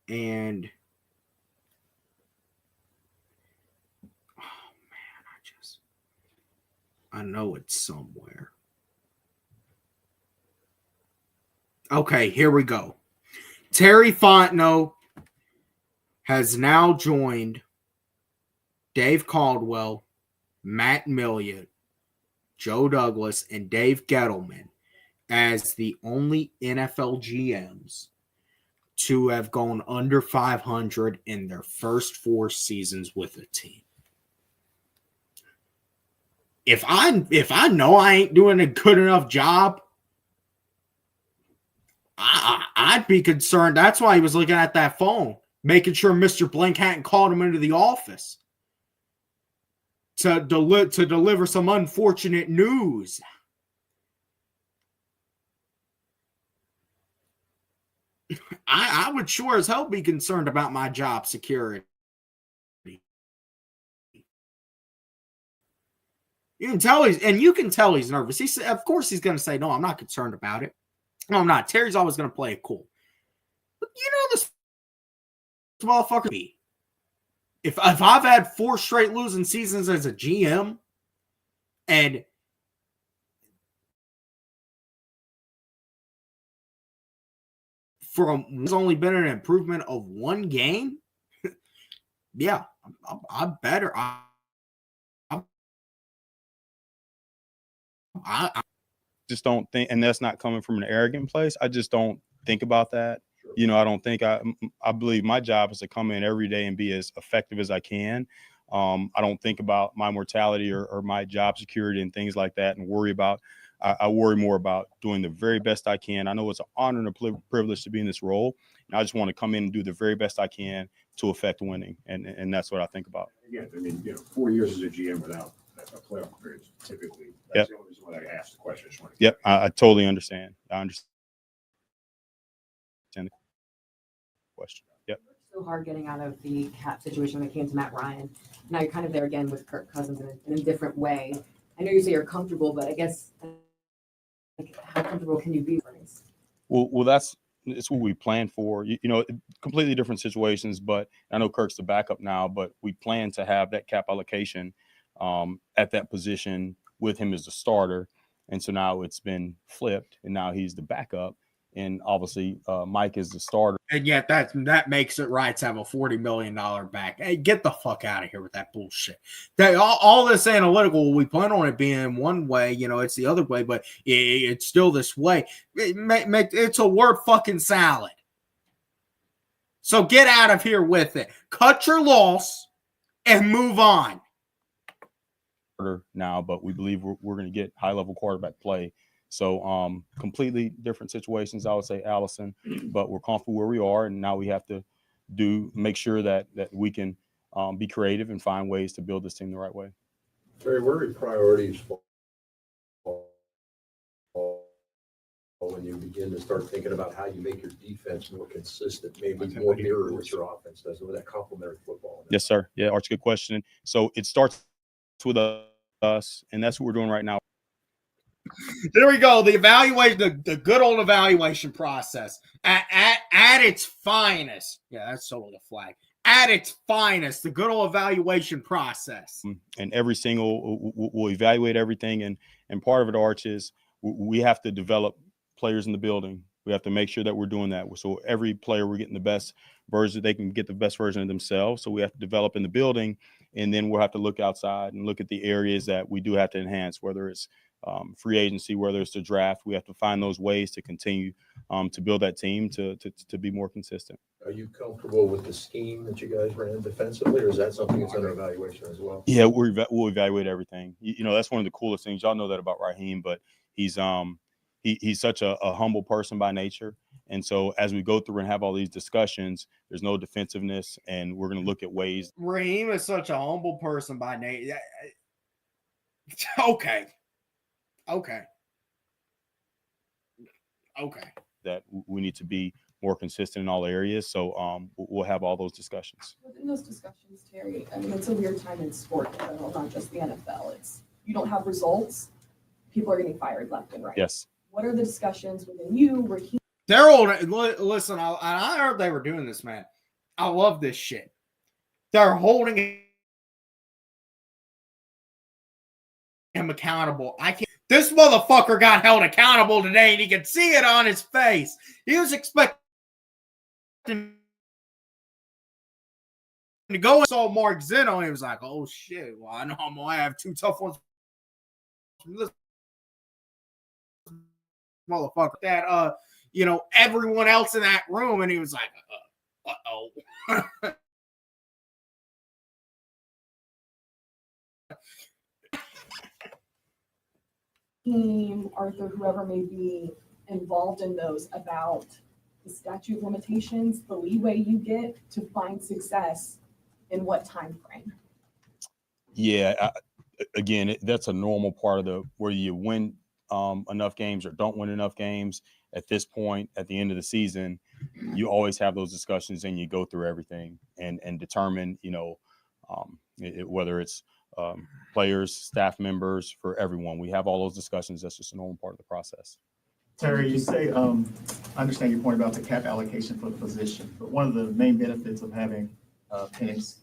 And I know it's somewhere. Okay, here we go. Terry Fontenot has now joined Dave Caldwell, Matt Milliot, Joe Douglas, and Dave Gettleman as the only NFL GMs to have gone under 500 in their first 4 seasons with a team. If I know I ain't doing a good enough job, I'd be concerned. That's why he was looking at that phone, making sure Mr. Blink hadn't called him into the office to deliver some unfortunate news. I would sure as hell be concerned about my job security. You can tell he's nervous. Of course he's going to say, "No, I'm not concerned about it. No, I'm not." Terry's always going to play it cool. But you know this motherfucker. If I've had 4 straight losing seasons as a GM, and there's only been an improvement of 1 game, yeah, I'm better. I just don't think, and that's not coming from an arrogant place. I just don't think about that. You know, I don't think I believe my job is to come in every day and be as effective as I can. I don't think about my mortality or my job security and things like that and worry about. I worry more about doing the very best I can. I know it's an honor and a privilege to be in this role, and I just want to come in and do the very best I can to affect winning, and that's what I think about. Again, I mean, 4 years as a GM without a playoff period, typically. That's the only reason why I asked the question. Yep, I totally understand. I understand the question. Yep. So hard getting out of the cap situation when it came to Matt Ryan. Now you're kind of there again with Kirk Cousins in a different way. I know you say you're comfortable, but I guess how comfortable can you be? Well, it's what we planned for. You know, completely different situations, but I know Kirk's the backup now, but we plan to have that cap allocation at that position with him as the starter. And so now it's been flipped, and now he's the backup. And obviously, Mike is the starter. And yet that makes it right to have a $40 million back. Hey, get the fuck out of here with that bullshit. All this analytical, we plan on it being one way, it's the other way, but it's still this way. It's a word fucking salad. So get out of here with it. Cut your loss and move on. Now, but we believe we're going to get high-level quarterback play. So completely different situations, I would say, Allison, but we're comfortable where we are, and now we have to make sure that we can be creative and find ways to build this team the right way. Terry, where are your priorities when you begin to start thinking about how you make your defense more consistent, maybe more mirror what your offense does with that complementary football? Yes, sir. Yeah, Arch, good question. So it starts with us, and that's what we're doing right now. There we go. The evaluation, the good old evaluation process at its finest. Yeah, that's totally a flag. At its finest, the good old evaluation process. And we'll evaluate everything. And part of it, Arch, is we have to develop players in the building. We have to make sure that we're doing that. So every player, we're getting the best version. They can get the best version of themselves. So we have to develop in the building, and then we'll have to look outside and look at the areas that we do have to enhance, whether it's free agency, whether it's the draft. We have to find those ways to continue to build that team to be more consistent. Are you comfortable with the scheme that you guys ran defensively, or is that something that's under evaluation as well? Yeah, we'll evaluate everything. That's one of the coolest things. Y'all know that about Raheem, but he's such a humble person by nature. And so as we go through and have all these discussions, there's no defensiveness, and we're going to look at ways. Raheem is such a humble person by nature. Okay. That we need to be more consistent in all areas. So we'll have all those discussions. Within those discussions, Terry, I mean, it's a weird time in sport in general, not just the NFL. You don't have results, people are getting fired left and right. Yes. What are the discussions within you where They're old. Listen, I heard they were doing this, man. I love this shit. They're holding him accountable. I can't. This motherfucker got held accountable today, and you can see it on his face. He was expecting to go and saw Mark Zeno, and he was like, "Oh shit! Well, I know I'm gonna have two tough ones from this motherfucker." That everyone else in that room, and he was like, "Uh-oh." Team, Arthur, whoever may be involved in those, about the statute of limitations, the leeway you get to find success in what time frame? Yeah, again, that's a normal part of where you win enough games or don't win enough games. At this point, at the end of the season, you always have those discussions and you go through everything and determine, whether it's players, staff members, for everyone. We have all those discussions. That's just a normal part of the process. Terry, you say, I understand your point about the cap allocation for the position, but one of the main benefits of having Penix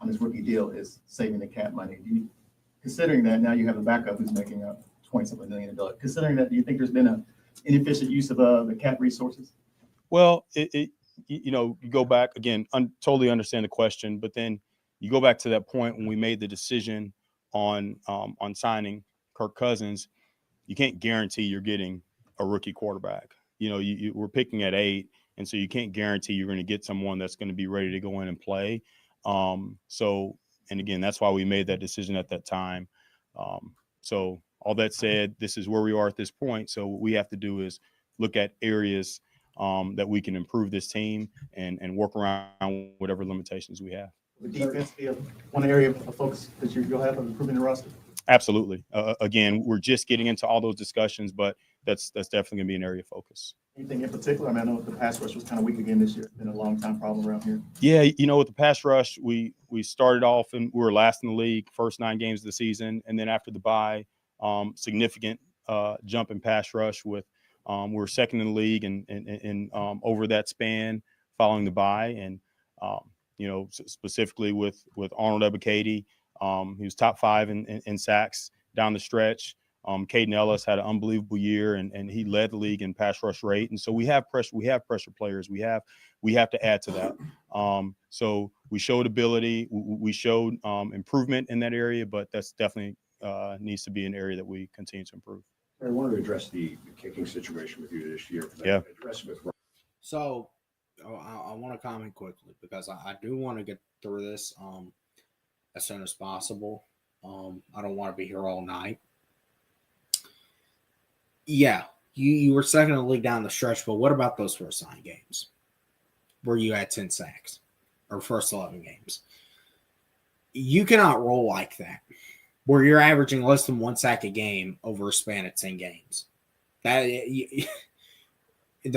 on his rookie deal is saving the cap money. Considering that now you have a backup who's making up 20-something million a dollar, considering that, do you think there's been an inefficient use of the cap resources? Well, you go back again, totally understand the question, but then you go back to that point when we made the decision on signing Kirk Cousins. You can't guarantee you're getting a rookie quarterback. We're picking at 8, and so you can't guarantee you're going to get someone that's going to be ready to go in and play. And again, that's why we made that decision at that time. So all that said, this is where we are at this point. So what we have to do is look at areas that we can improve this team and work around whatever limitations we have. Would defense be one area of focus that you'll have of improving the roster? Absolutely. Again, we're just getting into all those discussions, but that's definitely going to be an area of focus. Anything in particular? I mean, I know the pass rush was kind of weak again this year. It's been a long time problem around here. Yeah, with the pass rush, we started off and we were last in the league first 9 games of the season, and then after the bye, significant jump in pass rush with we were second in the league and over that span following the bye, and specifically with Arnold Ebiketie, he was top 5 in sacks down the stretch. Caden Ellis had an unbelievable year, and he led the league in pass rush rate. And so we have pressure players. We have to add to that. So we showed ability. We showed improvement in that area, but that's definitely needs to be an area that we continue to improve. I wanted to address the kicking situation with you this year. Yeah. So I want to comment quickly because I do want to get through this as soon as possible. I don't want to be here all night. Yeah, you were second in the league down the stretch, but what about those first 9 games where you had 10 sacks or first 11 games? You cannot roll like that where you're averaging less than 1 sack a game over a span of 10 games. The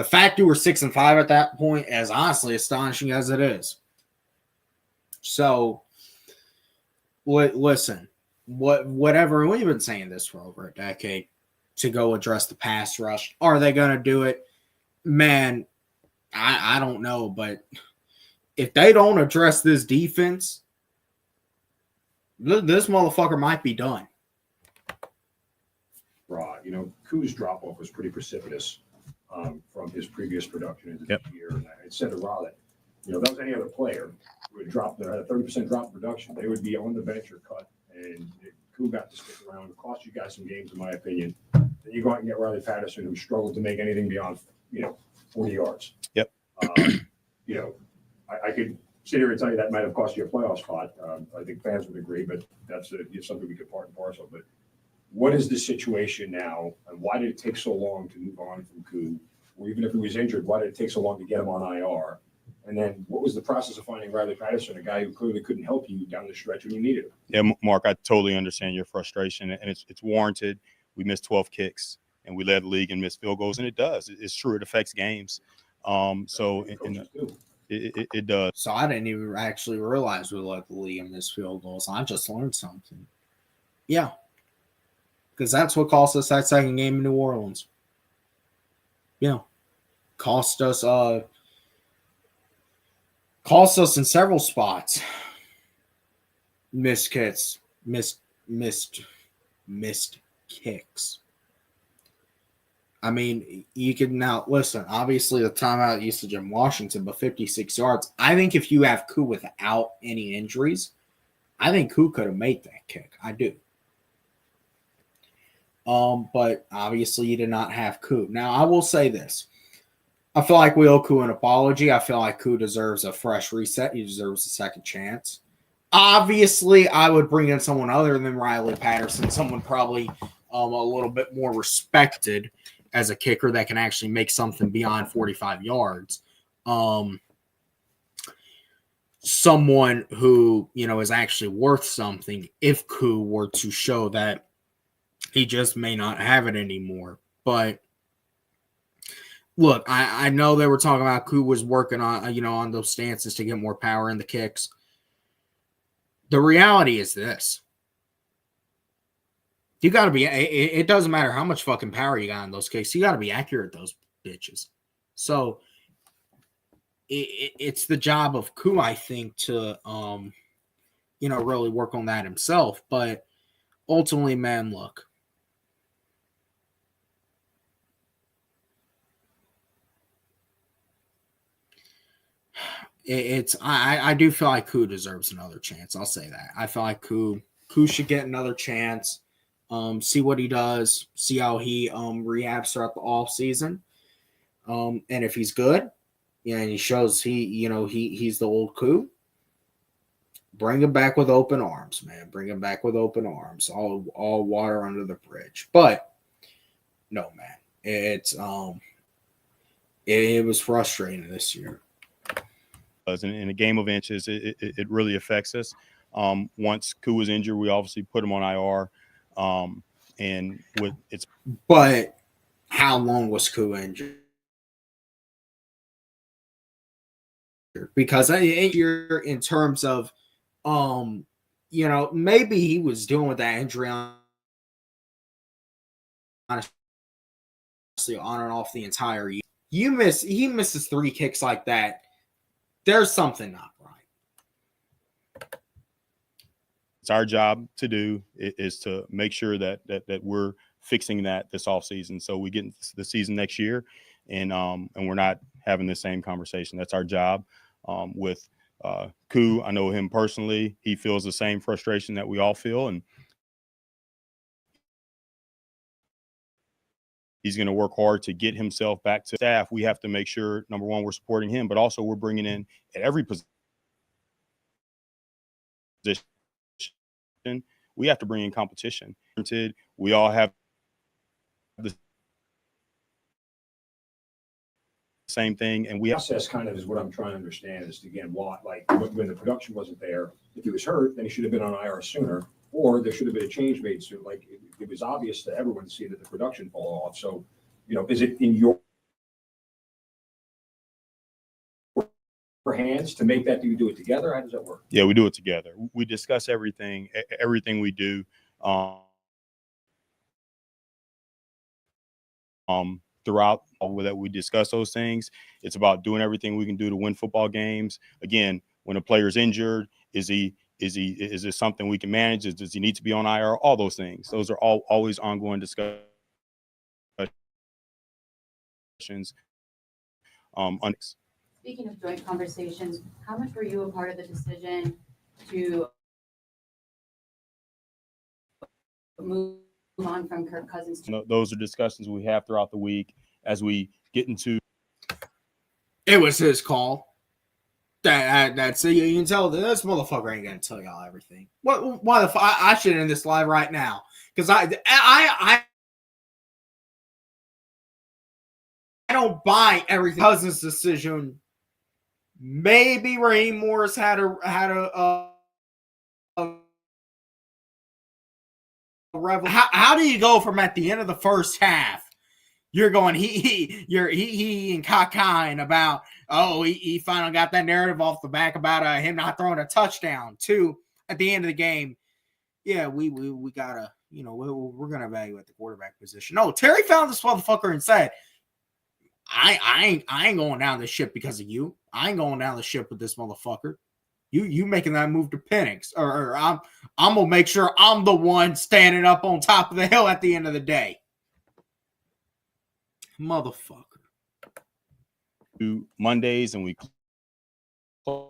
fact you were 6-5 at that point is honestly astonishing as it is. So, listen, whatever, we've been saying this for over a decade, to go address the pass rush. Are they going to do it? Man, I don't know, but if they don't address this defense, this motherfucker might be done. Rod, Koo's drop-off was pretty precipitous from his previous production into this year. And I said to Rod that, if that was any other player who had had a 30% drop in production, they would be on the bench or cut. And Koo got to stick around. It cost you guys some games, in my opinion. Then you go out and get Riley Patterson, who struggled to make anything beyond, 40 yards. Yep. I could sit here and tell you that might have cost you a playoff spot. I think fans would agree, but that's something we could part and parcel. But what is the situation now, and why did it take so long to move on from Koo? Or even if he was injured, why did it take so long to get him on IR? And then what was the process of finding Riley Patterson, a guy who clearly couldn't help you down the stretch when you needed him? Yeah, Mark, I totally understand your frustration, and it's warranted. We missed 12 kicks, and we led the league in missed field goals, and it does. It's true. It affects games. It does. So I didn't even actually realize we led the league in missed field goals. I just learned something. Yeah. Because that's what cost us that second game in New Orleans. Yeah. Cost us Cost us in several spots. Missed kicks. Missed kicks. I mean, you can now listen. Obviously, the timeout usage in Washington, but 56 yards. I think if you have Koo without any injuries, I think Koo could have made that kick. I do. But obviously, you did not have Koo. Now, I will say this: I feel like we owe Koo an apology. I feel like Koo deserves a fresh reset. He deserves a second chance. Obviously, I would bring in someone other than Riley Patterson, someone probably a little bit more respected as a kicker that can actually make something beyond 45 yards. Someone who, is actually worth something if Koo were to show that he just may not have it anymore. But look, I know they were talking about Koo was working on, on those stances to get more power in the kicks. The reality is this. You got to be, it doesn't matter how much fucking power you got in those kicks. You got to be accurate at those bitches. So it's the job of Koo, I think, to, really work on that himself. But ultimately, man, look. I do feel like Koo deserves another chance. I'll say that. I feel like Koo should get another chance. See what he does. See how he rehabs throughout the off season. And if he's good, and he shows he's the old Koo, bring him back with open arms, man. Bring him back with open arms. All water under the bridge. But no, man, it was frustrating this year. In a game of inches, it really affects us. Once Koo was injured, we obviously put him on IR. But how long was Koo injured? Because you're in terms of, maybe he was dealing with that injury honestly on and off the entire year. He misses 3 kicks like that. There's something not right. It's our job to do is to make sure that we're fixing that this offseason. So we get into the season next year and we're not having the same conversation. That's our job. With Koo, I know him personally. He feels the same frustration that we all feel, and he's going to work hard to get himself back to staff. We have to make sure, number one, we're supporting him, but also we're bringing in at every position. We have to bring in competition. We all have the same thing, and we process kind of is what I'm trying to understand is, again, when the production wasn't there, if he was hurt, then he should have been on IR sooner, or there should have been a change made soon. Like it was obvious to everyone to see that the production fall off. So, is it in your hands to make that? Do you do it together? How does that work? Yeah, we do it together. We discuss everything we do. Throughout that we discuss those things. It's about doing everything we can do to win football games. Again, when a player's injured, is this something we can manage? Does he need to be on IR? All those things. Those are always ongoing discussions. Speaking of joint conversations, how much were you a part of the decision to move on from Kirk Cousins? Those are discussions we have throughout the week as we get into. It was his call. That's it. You can tell that this motherfucker ain't gonna tell y'all everything. Why the fuck? I should end this live right now because I don't buy everything. Cousins' decision. Maybe Raheem Morris had a rebel. How do you go from at the end of the first half? You're going he and caca about he finally got that narrative off the back about him not throwing a touchdown to at the end of the game. Yeah, we gotta we're gonna evaluate the quarterback position. No, Terry found this motherfucker and said, I ain't going down this ship because of you. I ain't going down the ship with this motherfucker. You making that move to Penix, or I'm gonna make sure I'm the one standing up on top of the hill at the end of the day, motherfucker. Mondays and we close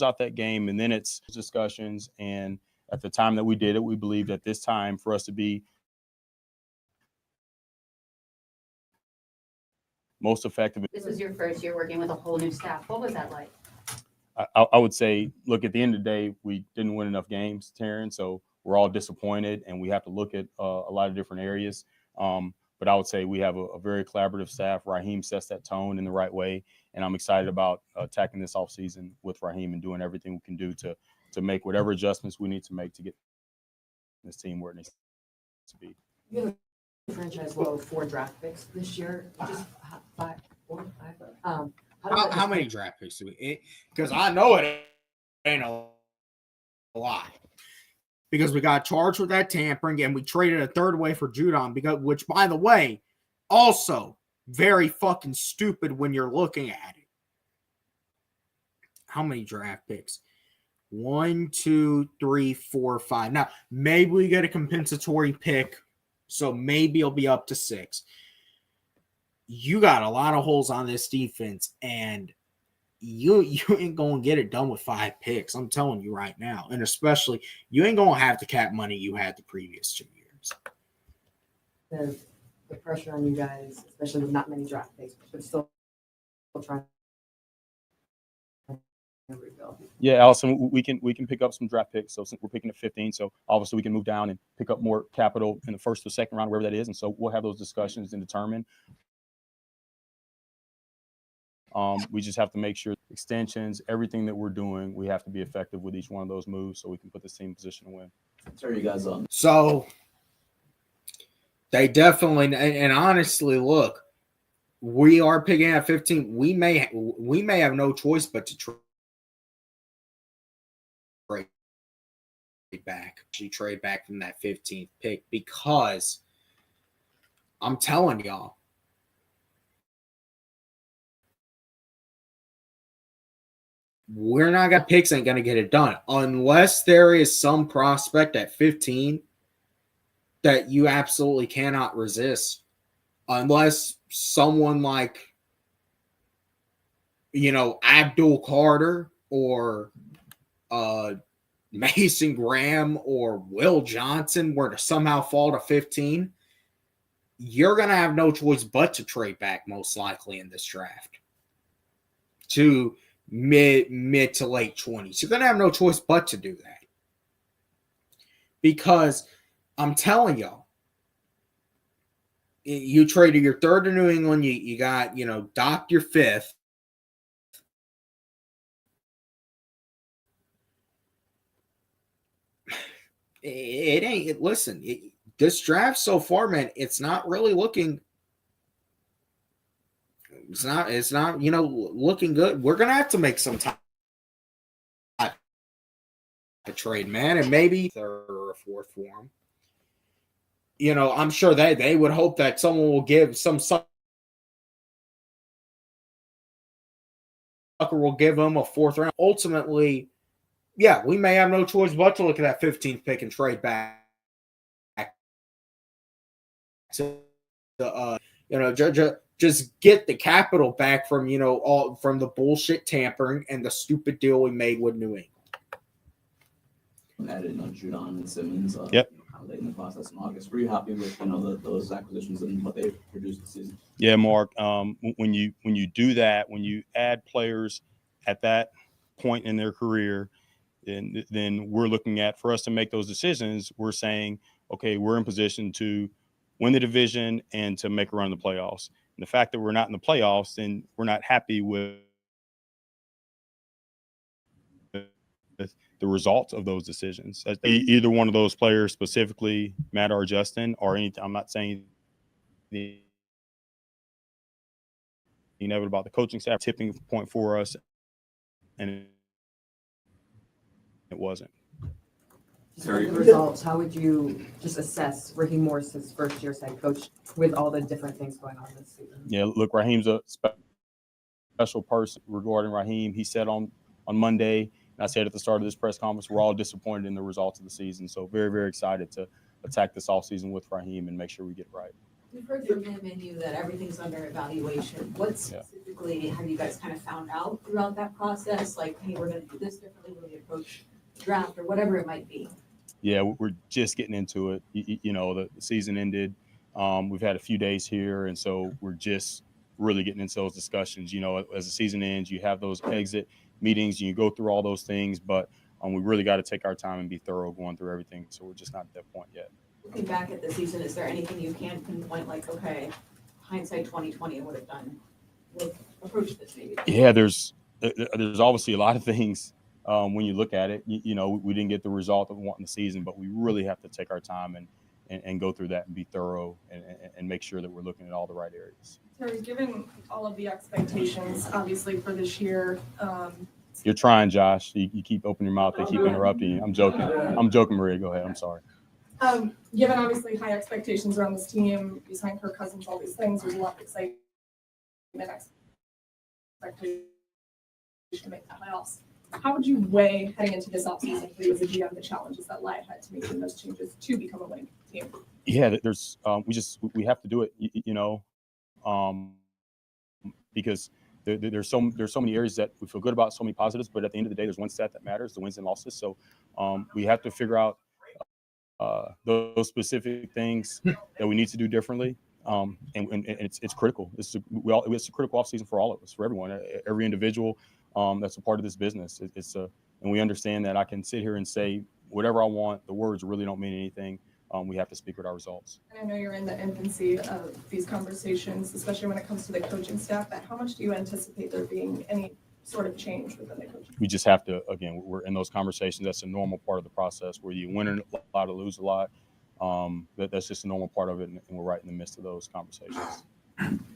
out that game, and then it's discussions. And at the time that we did it, we believed at this time for us to be most effective. This was your first year working with a whole new staff. What was that like? I would say, look, at the end of the day, we didn't win enough games, Taryn, so we're all disappointed, and we have to look at a lot of different areas. But I would say we have a very collaborative staff. Raheem sets that tone in the right way, and I'm excited about attacking this offseason with Raheem and doing everything we can do to make whatever adjustments we need to make to get this team where it needs to be. You have a franchise low 4 draft picks this year, just 5, 4, 5. How many draft picks do we? Because I know it ain't a lot. Because we got charged with that tampering, and we traded a third away for Judon, which, by the way, also very fucking stupid when you're looking at it. How many draft picks? 1, 2, 3, 4, 5. Now, maybe we get a compensatory pick, so maybe it'll be up to 6. You got a lot of holes on this defense, and you ain't going to get it done with 5 picks. I'm telling you right now. And especially, you ain't going to have the cap money you had the previous 2 years. The pressure on you guys, especially with not many draft picks, but still trying to rebuild. Yeah, Allison, we can pick up some draft picks. So since we're picking at 15, so obviously we can move down and pick up more capital in the first or second round, wherever that is. And so we'll have those discussions and determine. We just have to make sure extensions, everything that we're doing, we have to be effective with each one of those moves so we can put this team in position to win. So you guys on? So they definitely, and honestly, look, we are picking at 15. We may have no choice but to trade back. Actually, trade back from that 15th pick, because I'm telling y'all, we're not gonna picks ain't gonna get it done unless there is some prospect at 15 that you absolutely cannot resist. Unless someone like, Abdul Carter or Mason Graham or Will Johnson were to somehow fall to 15, you're gonna have no choice but to trade back, most likely, in this draft to mid to late 20s. You're going to have no choice but to do that. Because I'm telling y'all, you traded your 3rd to New England, you got, docked your 5th. It ain't, listen, this draft so far, man, it's not really looking. It's not, looking good. We're going to have to make some time to trade, man, and maybe 3rd or 4th for him. I'm sure they would hope that someone will give some sucker will give them a 4th round. Ultimately, yeah, we may have no choice but to look at that 15th pick and trade back to just get the capital back from, all from the bullshit tampering and the stupid deal we made with New England. Added Judon and Simmons. Yep. Kind of late in the process in August. Were you happy with those acquisitions and what they produced this season? Yeah, Mark. When you do that, when you add players at that point in their career, then we're looking at, for us to make those decisions, we're saying, okay, we're in position to win the division and to make a run in the playoffs. And the fact that we're not in the playoffs, then we're not happy with the results of those decisions. Either one of those players, specifically Matt or Justin, or anything. I'm not saying the inevitable about the coaching staff. Tipping point for us, and it wasn't. Just with the results, how would you just assess Ricky Morris's first year as head coach with all the different things going on this season? Yeah, look, Raheem's a special person regarding Raheem. He said on Monday, and I said at the start of this press conference, we're all disappointed in the results of the season. So very, very excited to attack this offseason with Raheem and make sure we get it right. We've heard from him and you that everything's under evaluation. What specifically have you guys kind of found out throughout that process? Like, hey, we're gonna do this differently when we approach the draft or whatever it might be. Yeah, we're just getting into it. You know, the season ended. We've had a few days here, and so we're just really getting into those discussions. You know, as the season ends, you have those exit meetings, and you go through all those things, but we really got to take our time and be thorough going through everything. So we're just not at that point yet. Looking back at the season, is there anything you can pinpoint, like, okay, hindsight 2020, I would have done, would approach this maybe? Yeah, there's obviously a lot of things when you look at it. You know, we didn't get the result of wanting the season, but we really have to take our time and go through that and be thorough and make sure that we're looking at all the right areas. Terry, given all of the expectations, obviously, for this year, You're trying, Josh. You keep opening your mouth. They keep interrupting you. I'm joking, Maria. Go ahead. I'm sorry. given obviously high expectations around this team, you signed Kirk Cousins, all these things, there's a lot of excitement, expectation to make the playoffs. How would you weigh heading into this offseason for you as a GM the challenges that lie ahead to making those changes to become a winning team? Yeah, there's we have to do it, because there's so many areas that we feel good about, so many positives, but at the end of the day, there's one stat that matters: the wins and losses. So we have to figure out those specific things that we need to do differently. And it's critical. It's a critical offseason for all of us, for everyone, every individual that's a part of this business. And we understand that I can sit here and say whatever I want. The words really don't mean anything. We have to speak with our results. And I know you're in the infancy of these conversations, especially when it comes to the coaching staff, but how much do you anticipate there being any sort of change within the coaching? We just have to, again, we're in those conversations. That's a normal part of the process where you win a lot or lose a lot. That's just a normal part of it, and we're right in the midst of those conversations.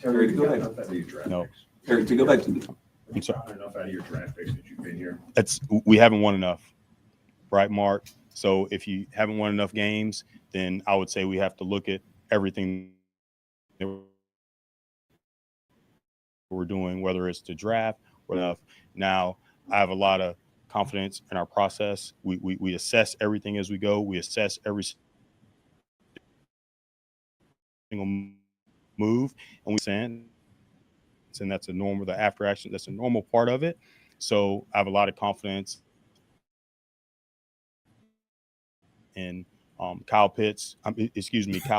Terry, to go back enough out of your draft No. picks. Terry, to go back to You've gotten enough out of your draft picks that you've been here. We haven't won enough, right, Mark? So if you haven't won enough games, then I would say we have to look at everything that we're doing, whether it's to draft or enough. Now, I have a lot of confidence in our process. We assess everything as we go. We assess every single move, and we send. And that's a normal, the after action, that's a normal part of it. So I have a lot of confidence in Kyle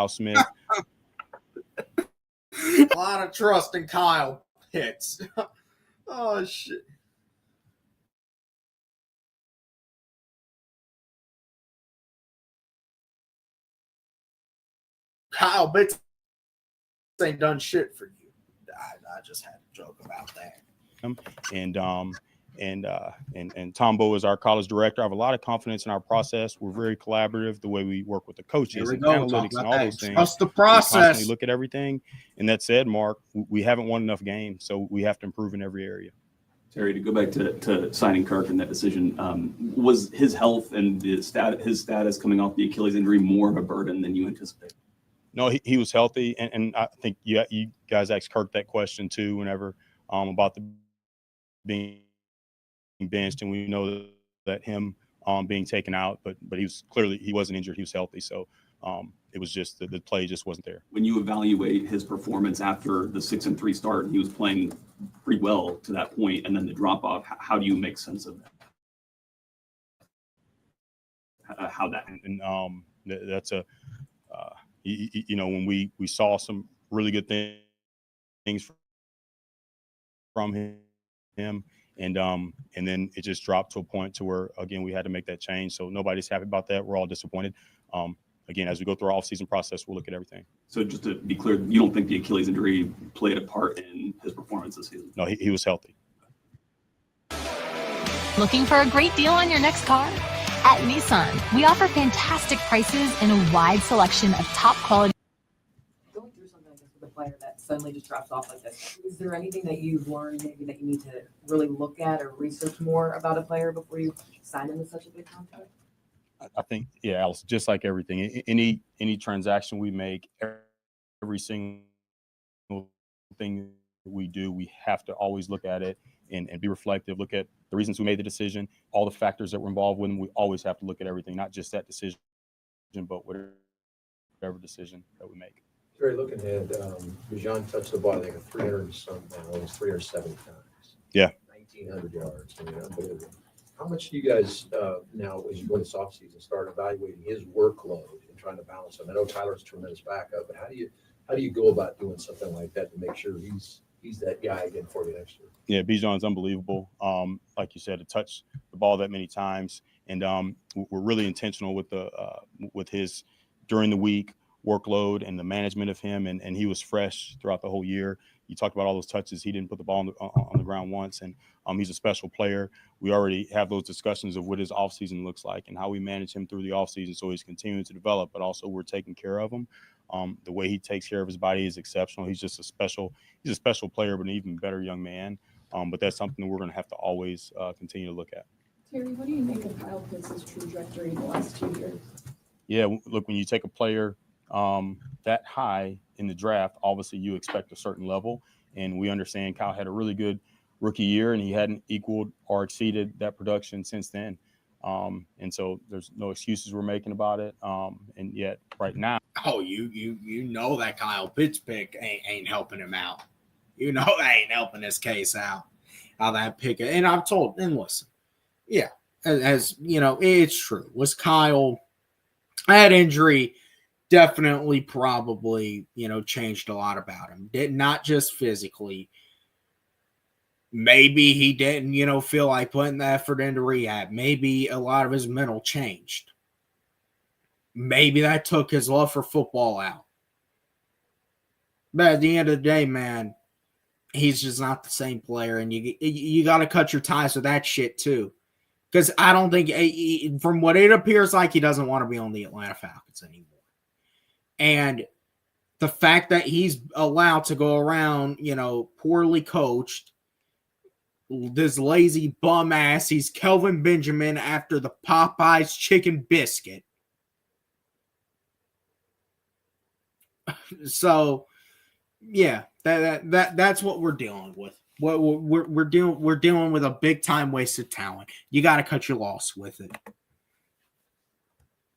Smith. A lot of trust in Kyle Pitts. Oh, shit. Kyle Pitts ain't done shit for you. I just had to joke about that. And Tombo is our college director. I have a lot of confidence in our process. We're very collaborative, the way we work with the coaches and analytics and all those things. Trust the process. We constantly look at everything. And that said, Mark, we haven't won enough games, so we have to improve in every area. Terry, to go back to signing Kirk and that decision, was his health and his status coming off the Achilles injury more of a burden than you anticipated? No, he was healthy, and I think you guys asked Kirk that question too whenever about the being benched, and we know that him being taken out, but he wasn't injured, he was healthy, so it was just the play just wasn't there. When you evaluate his performance after the 6-3 start, and he was playing pretty well to that point, and then the drop off, how do you make sense of that? How that? And that's a when we saw some really good things from him, and then it just dropped to a point to where, again, we had to make that change. So nobody's happy about that. We're all disappointed. Again, as we go through our off-season process, we'll look at everything. So just to be clear, you don't think the Achilles injury played a part in his performance this season? No, he was healthy. Looking for a great deal on your next car? At Nissan, we offer fantastic prices and a wide selection of top quality. Going through something like this with a player that suddenly just drops off like this, is there anything that you've learned maybe that you need to really look at or research more about a player before you sign him to such a big contract? I think, yeah, Alice, just like everything, any transaction we make, every single thing we do, we have to always look at it and be reflective, look at the reasons we made the decision, all the factors that were involved with them. We always have to look at everything, not just that decision, but whatever decision that we make. Terry, looking at, Bijan touched the ball, I think, 300 and something, almost 307 times. Yeah. 1,900 yards. I mean, unbelievable. How much do you guys, now, as you go this offseason, start evaluating his workload and trying to balance him? I know Tyler's a tremendous backup, but how do you go about doing something like that to make sure he's that guy again for you next year? Yeah, Bijan's unbelievable. Like you said, to touch the ball that many times, and we're really intentional with his during the week workload and the management of him, and he was fresh throughout the whole year. You talked about all those touches. He didn't put the ball on the ground once, and he's a special player. We already have those discussions of what his offseason looks like and how we manage him through the offseason, so he's continuing to develop, but also we're taking care of him. The way he takes care of his body is exceptional. He's a special player, but an even better young man. But that's something that we're going to have to always continue to look at. Terry, what do you make of Kyle Pitts' trajectory in the last 2 years? Yeah, look, when you take a player that high in the draft, obviously you expect a certain level, and we understand Kyle had a really good rookie year, and he hadn't equaled or exceeded that production since then. And so there's no excuses we're making about it. And yet right now, you know that Kyle Pitts pick ain't helping him out. You know that ain't helping his case out. How that pick, and I've told, and listen, yeah, as you know, it's true. Was Kyle that injury definitely probably, changed a lot about him. Did not just physically. Maybe he didn't, feel like putting the effort into rehab. Maybe a lot of his mental changed. Maybe that took his love for football out. But at the end of the day, man, he's just not the same player, and you got to cut your ties with that shit too. Because I don't think, from what it appears like, he doesn't want to be on the Atlanta Falcons anymore. And the fact that he's allowed to go around, poorly coached, this lazy bum ass, he's Kelvin Benjamin after the Popeyes chicken biscuit. So, yeah, that's what we're dealing with. What we're dealing with a big time waste of talent. You got to cut your loss with it.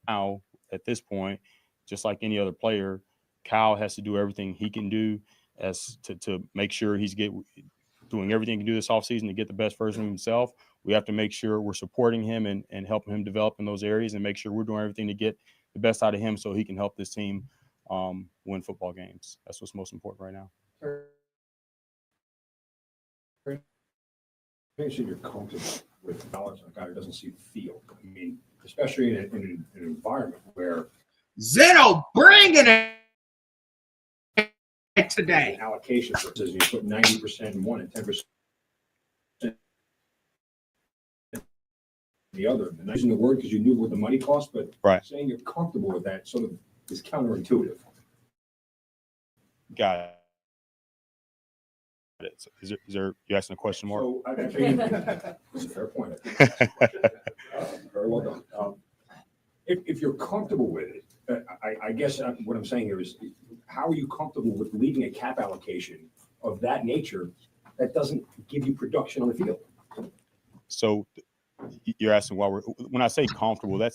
Now, at this point, just like any other player, Kyle has to do everything he can do as to make sure he's doing everything he can do this offseason to get the best version of himself. We have to make sure we're supporting him and helping him develop in those areas, and make sure we're doing everything to get the best out of him so he can help this team win football games. That's what's most important right now. I think you're comfortable with balance on a guy who doesn't see the field. I mean, especially in an environment where Zeno bringing it today. Allocation versus you put 90% in one and 10% in the other. And I'm using the word because you knew what the money cost, but right. Saying you're comfortable with that sort of is counterintuitive. Got it. Is there you asking a question, Mark? So, I mean, that's a fair point. Very well done. If you're comfortable with it, I guess what I'm saying here is, how are you comfortable with leaving a cap allocation of that nature that doesn't give you production on the field? So you're asking why when I say comfortable, that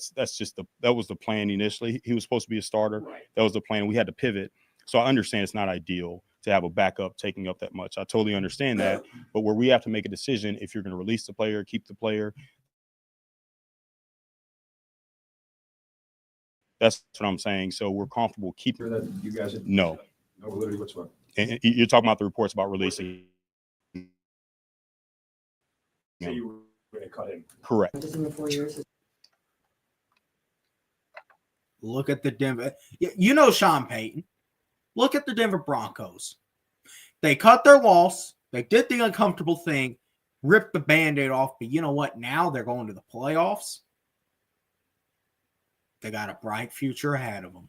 was the plan initially. He was supposed to be a starter. Right. That was the plan. We had to pivot. So I understand it's not ideal to have a backup taking up that much. I totally understand that. But where we have to make a decision, if you're going to release the player, keep the player, that's what I'm saying. So we're comfortable keeping that. You guys no validity whatsoever. And you're talking about the reports about releasing. So you were going to cut him. Correct. Just in the 4 years. Look at the Denver. Sean Payton. Look at the Denver Broncos. They cut their loss. They did the uncomfortable thing, ripped the Band-Aid off. But you know what? Now they're going to the playoffs. They got a bright future ahead of them.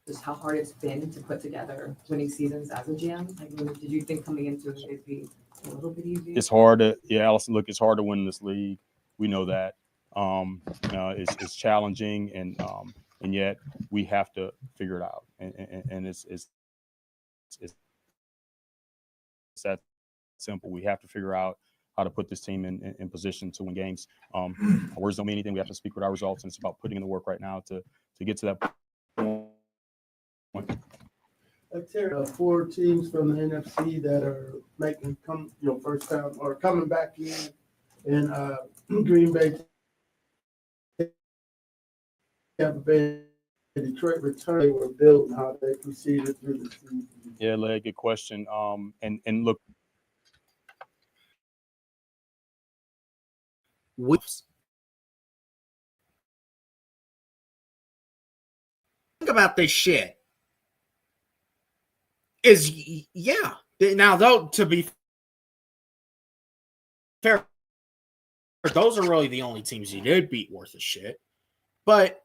Just how hard it's been to put together winning seasons as a GM. Like, did you think coming into it it'd be a little bit easier? It's hard to, Allison, look, it's hard to win this league. We know that. It's challenging, and yet we have to figure it out. And it's that simple. We have to figure out how to put this team in position to win games. Words don't mean anything. We have to speak with our results, and it's about putting in the work right now to get to that point. Terry, 4 teams from the NFC that are making first time or coming back in Green Bay, Tampa Bay, Detroit return. They were built and how they proceeded through the season. Yeah, Leg, good question. And look, think about this shit. Yeah. Now, though, to be fair, those are really the only teams you did beat worth of shit. But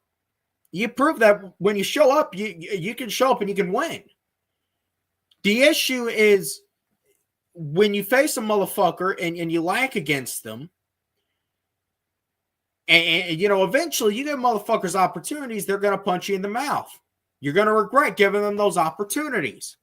you prove that when you show up, you can show up and you can win. The issue is when you face a motherfucker and you lack against them, and eventually you give motherfuckers opportunities, they're going to punch you in the mouth. You're going to regret giving them those opportunities.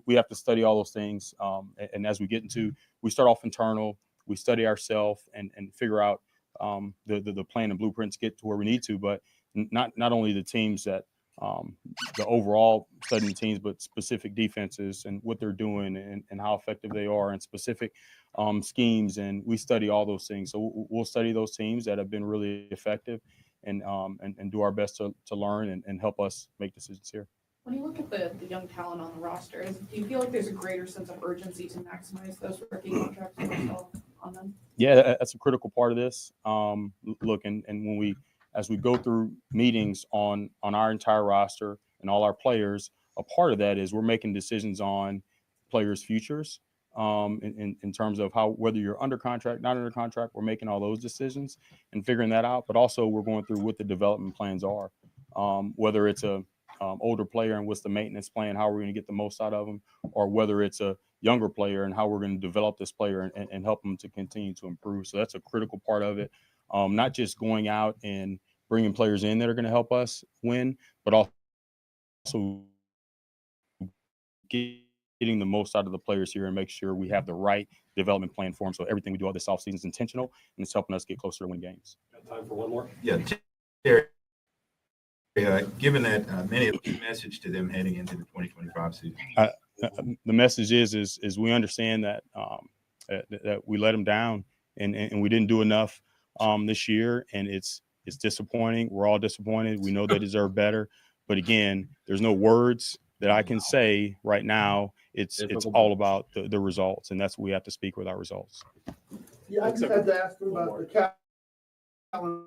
We have to study all those things. And as we get into, we start off internal, we study ourselves and figure out the plan and blueprints to get to where we need to, but not only the teams that the overall studying teams, but specific defenses and what they're doing and how effective they are and specific schemes. And we study all those things. So we'll study those teams that have been really effective and do our best to learn and help us make decisions here. When you look at the young talent on the roster, do you feel like there's a greater sense of urgency to maximize those rookie contracts on them? Yeah, that's a critical part of this. Look, and when as we go through meetings on our entire roster and all our players, a part of that is we're making decisions on players' futures in terms of whether you're under contract, not under contract. We're making all those decisions and figuring that out. But also we're going through what the development plans are, whether it's a older player and what's the maintenance plan, how we're going to get the most out of them, or whether it's a younger player and how we're going to develop this player and help them to continue to improve. So that's a critical part of it. Not just going out and bringing players in that are going to help us win, but also getting the most out of the players here and make sure we have the right development plan for them. So everything we do all this offseason is intentional and it's helping us get closer to win games. Got time for one more? Yeah, Terry. Given that many of the message to them heading into the 2025 season. The message is we understand that that we let them down and we didn't do enough this year, and it's disappointing. We're all disappointed. We know they deserve better, but again, there's no words that I can say right now. It's all about the results, and that's what we have to speak with our results. Yeah, I just had to ask him about the calendar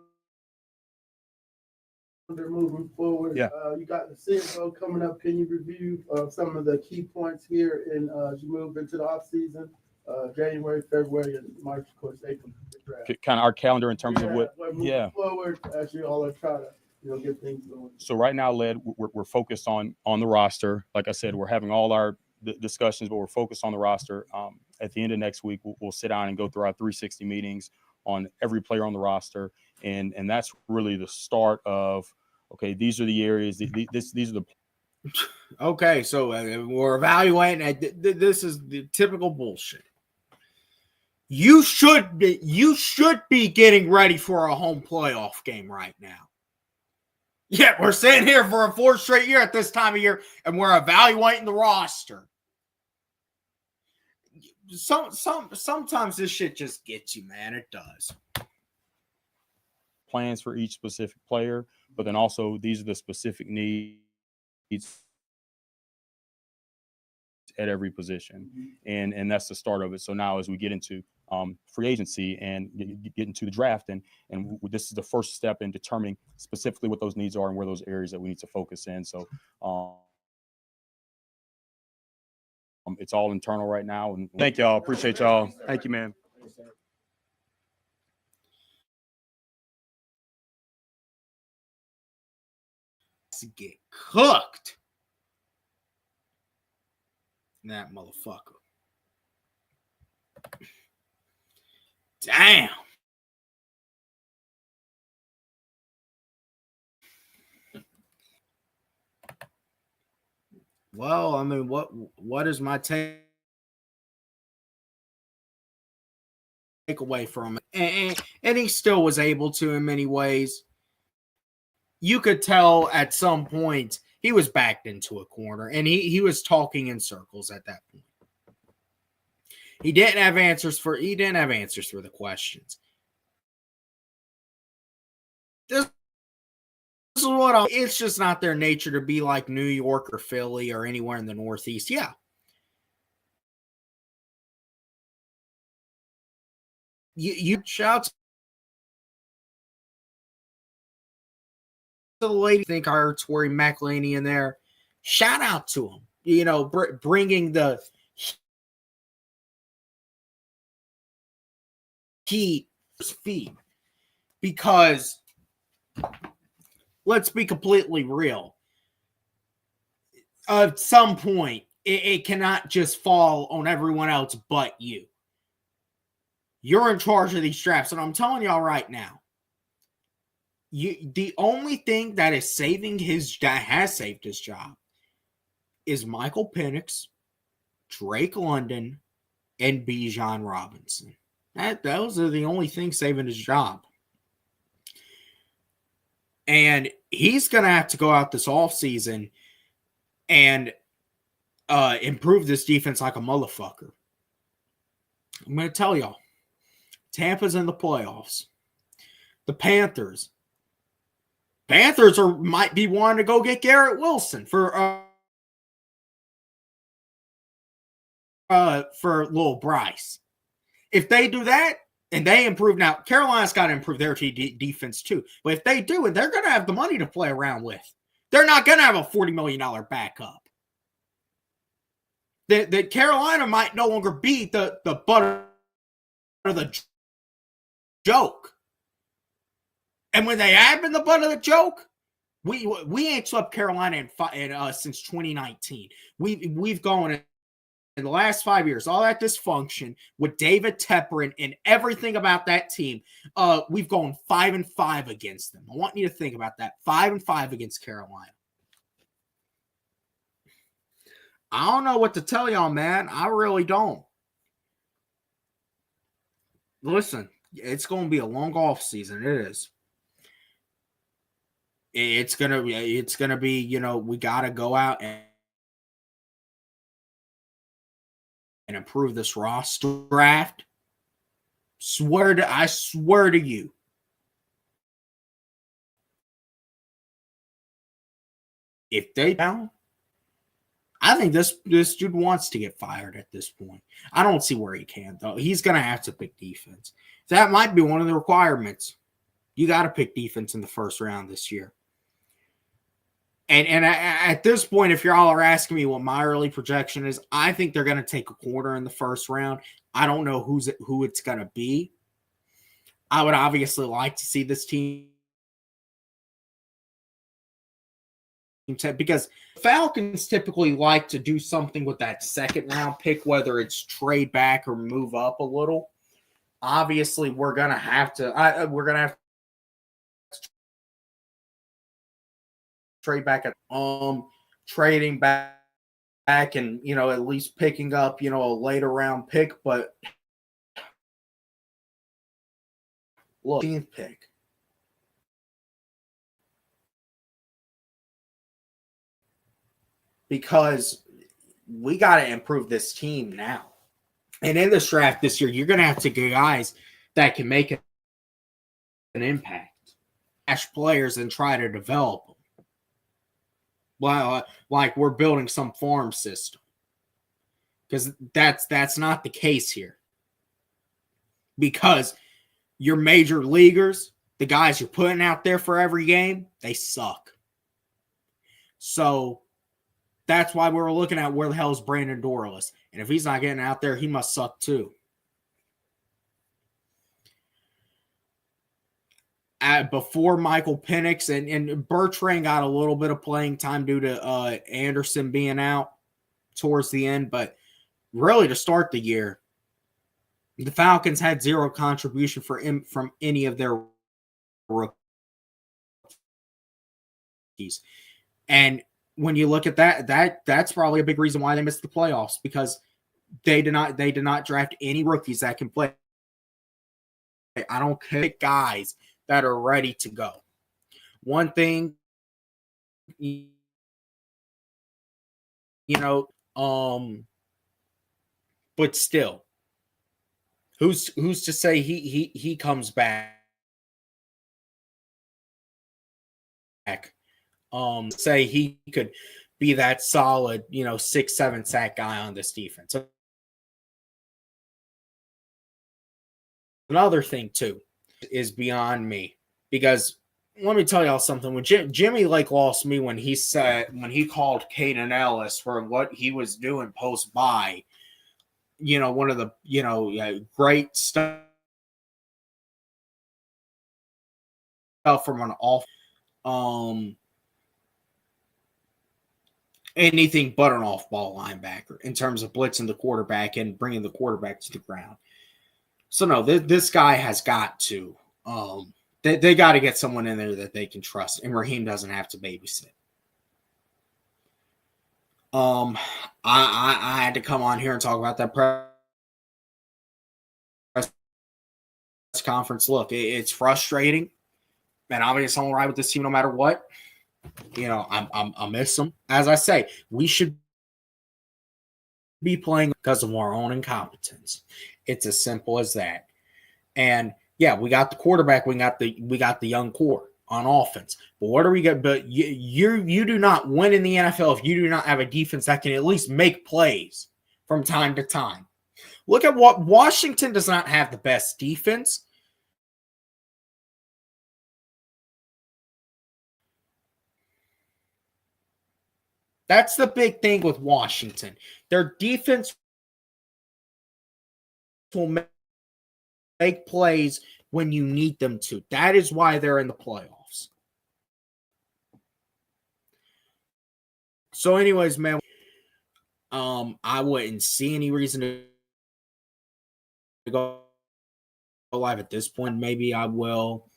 moving forward. Yeah. You got the CFO coming up. Can you review some of the key points here as you move into the off season, January, February, and March, of course, April? Kind of our calendar in terms of what. Moving forward as you all are trying to get things going. So right now, Led, we're focused on the roster. Like I said, we're having all our discussions, but we're focused on the roster. At the end of next week, we'll sit down and go through our 360 meetings on every player on the roster, and that's really the start of. Okay, these are the areas. These are the. Okay, so we're evaluating. This is the typical bullshit. You should be getting ready for a home playoff game right now. Yeah, we're sitting here for a 4th straight year at this time of year, and we're evaluating the roster. Sometimes this shit just gets you, man. It does. Plans for each specific player, but then also these are the specific needs at every position, and that's the start of it. So now as we get into free agency and get into the draft, and this is the first step in determining specifically what those needs are and where those areas that we need to focus in. So it's all internal right now. And thank y'all. Appreciate y'all. Thank you, man. To get cooked. That motherfucker. Damn. Well, I mean, what is my takeaway from it? And he still was able to in many ways. You could tell at some point he was backed into a corner, and he was talking in circles at that point. He didn't have answers for the questions. This is what it's just not their nature to be like New York or Philly or anywhere in the Northeast. Yeah. You shout to the lady, think I heard Tori McElhaney in there. Shout out to him. You know, bringing the heat feet, because let's be completely real. At some point, it cannot just fall on everyone else but you. You're in charge of these drafts, and I'm telling y'all right now, the only thing that has saved his job is Michael Penix, Drake London, and Bijan Robinson. Those are the only things saving his job. And he's going to have to go out this offseason and improve this defense like a motherfucker. I'm going to tell y'all, Tampa's in the playoffs. The Panthers might be wanting to go get Garrett Wilson for little Bryce. If they do that and they improve, now Carolina's got to improve their defense too. But if they do, and they're going to have the money to play around with, they're not going to have a $40 million backup. That Carolina might no longer be the butt of the joke. And when they have been the butt of the joke, we ain't swept Carolina since 2019. We've gone in the last 5 years, all that dysfunction with David Tepper and everything about that team. We've gone 5-5 against them. I want you to think about that. 5-5 against Carolina. I don't know what to tell y'all, man. I really don't. Listen, it's going to be a long off season. It is. It's gonna be, you know, we got to go out and improve this roster draft. I swear to you. If they don't, I think this dude wants to get fired at this point. I don't see where he can, though. He's going to have to pick defense. That might be one of the requirements. You got to pick defense in the first round this year. And at this point, if y'all are asking me what my early projection is, I think they're going to take a corner in the first round. I don't know who it's going to be. I would obviously like to see this team, because Falcons typically like to do something with that second round pick, whether it's trade back or move up a little. Obviously, we're going to have to trade back at trading back and, you know, at least picking up, you know, a later round pick. But look, 15th pick. Because we got to improve this team now. And in this draft this year, you're going to have to get guys that can make an impact, cash players, and try to develop them. Well, like we're building some farm system, because that's not the case here. Because your major leaguers, the guys you're putting out there for every game, they suck. So that's why we're looking at where the hell is Brandon Dorless. And if he's not getting out there, he must suck too. Before Michael Penix and Bertrand got a little bit of playing time due to Anderson being out towards the end. But really, to start the year, the Falcons had zero contribution from any of their rookies. And when you look at that's probably a big reason why they missed the playoffs, because they did not draft any rookies that can play. I don't care, guys that are ready to go. One thing, you know, but still, who's to say he comes back? Say he could be that solid, 6-7 sack guy on this defense. Another thing too is beyond me, because let me tell y'all something. When Jimmy Lake lost me when he called Caden Ellis for what he was doing post bye, one of the great stuff from an off anything but an off ball linebacker in terms of blitzing the quarterback and bringing the quarterback to the ground. So no, this guy has got to. They got to get someone in there that they can trust, and Raheem doesn't have to babysit. I had to come on here and talk about that press conference. Look, it's frustrating, and obviously I'm all right with this team no matter what. I miss them. As I say, we should be playing because of our own incompetence. It's as simple as that. And yeah, we got the quarterback. We got the young core on offense. But what are we going? But you do not win in the NFL if you do not have a defense that can at least make plays from time to time. Look at what Washington does not have the best defense. That's the big thing with Washington. Their defense will make plays when you need them to. That is why they're in the playoffs. So anyways, man, I wouldn't see any reason to go live at this point. Maybe I will.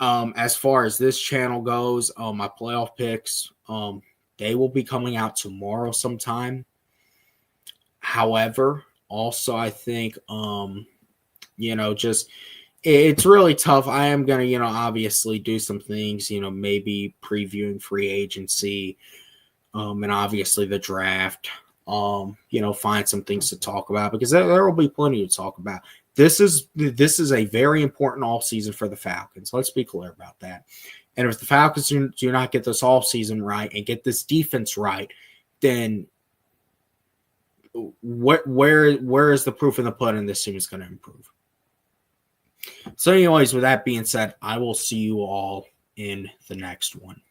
As far as this channel goes, my playoff picks, they will be coming out tomorrow sometime. However, also I think, just it's really tough. I am going to, obviously do some things, maybe previewing free agency, and obviously the draft, find some things to talk about, because there will be plenty to talk about. This is a very important offseason for the Falcons. Let's be clear about that. And if the Falcons do not get this offseason right and get this defense right, then where is the proof in the pudding this team is going to improve? So anyways, with that being said, I will see you all in the next one.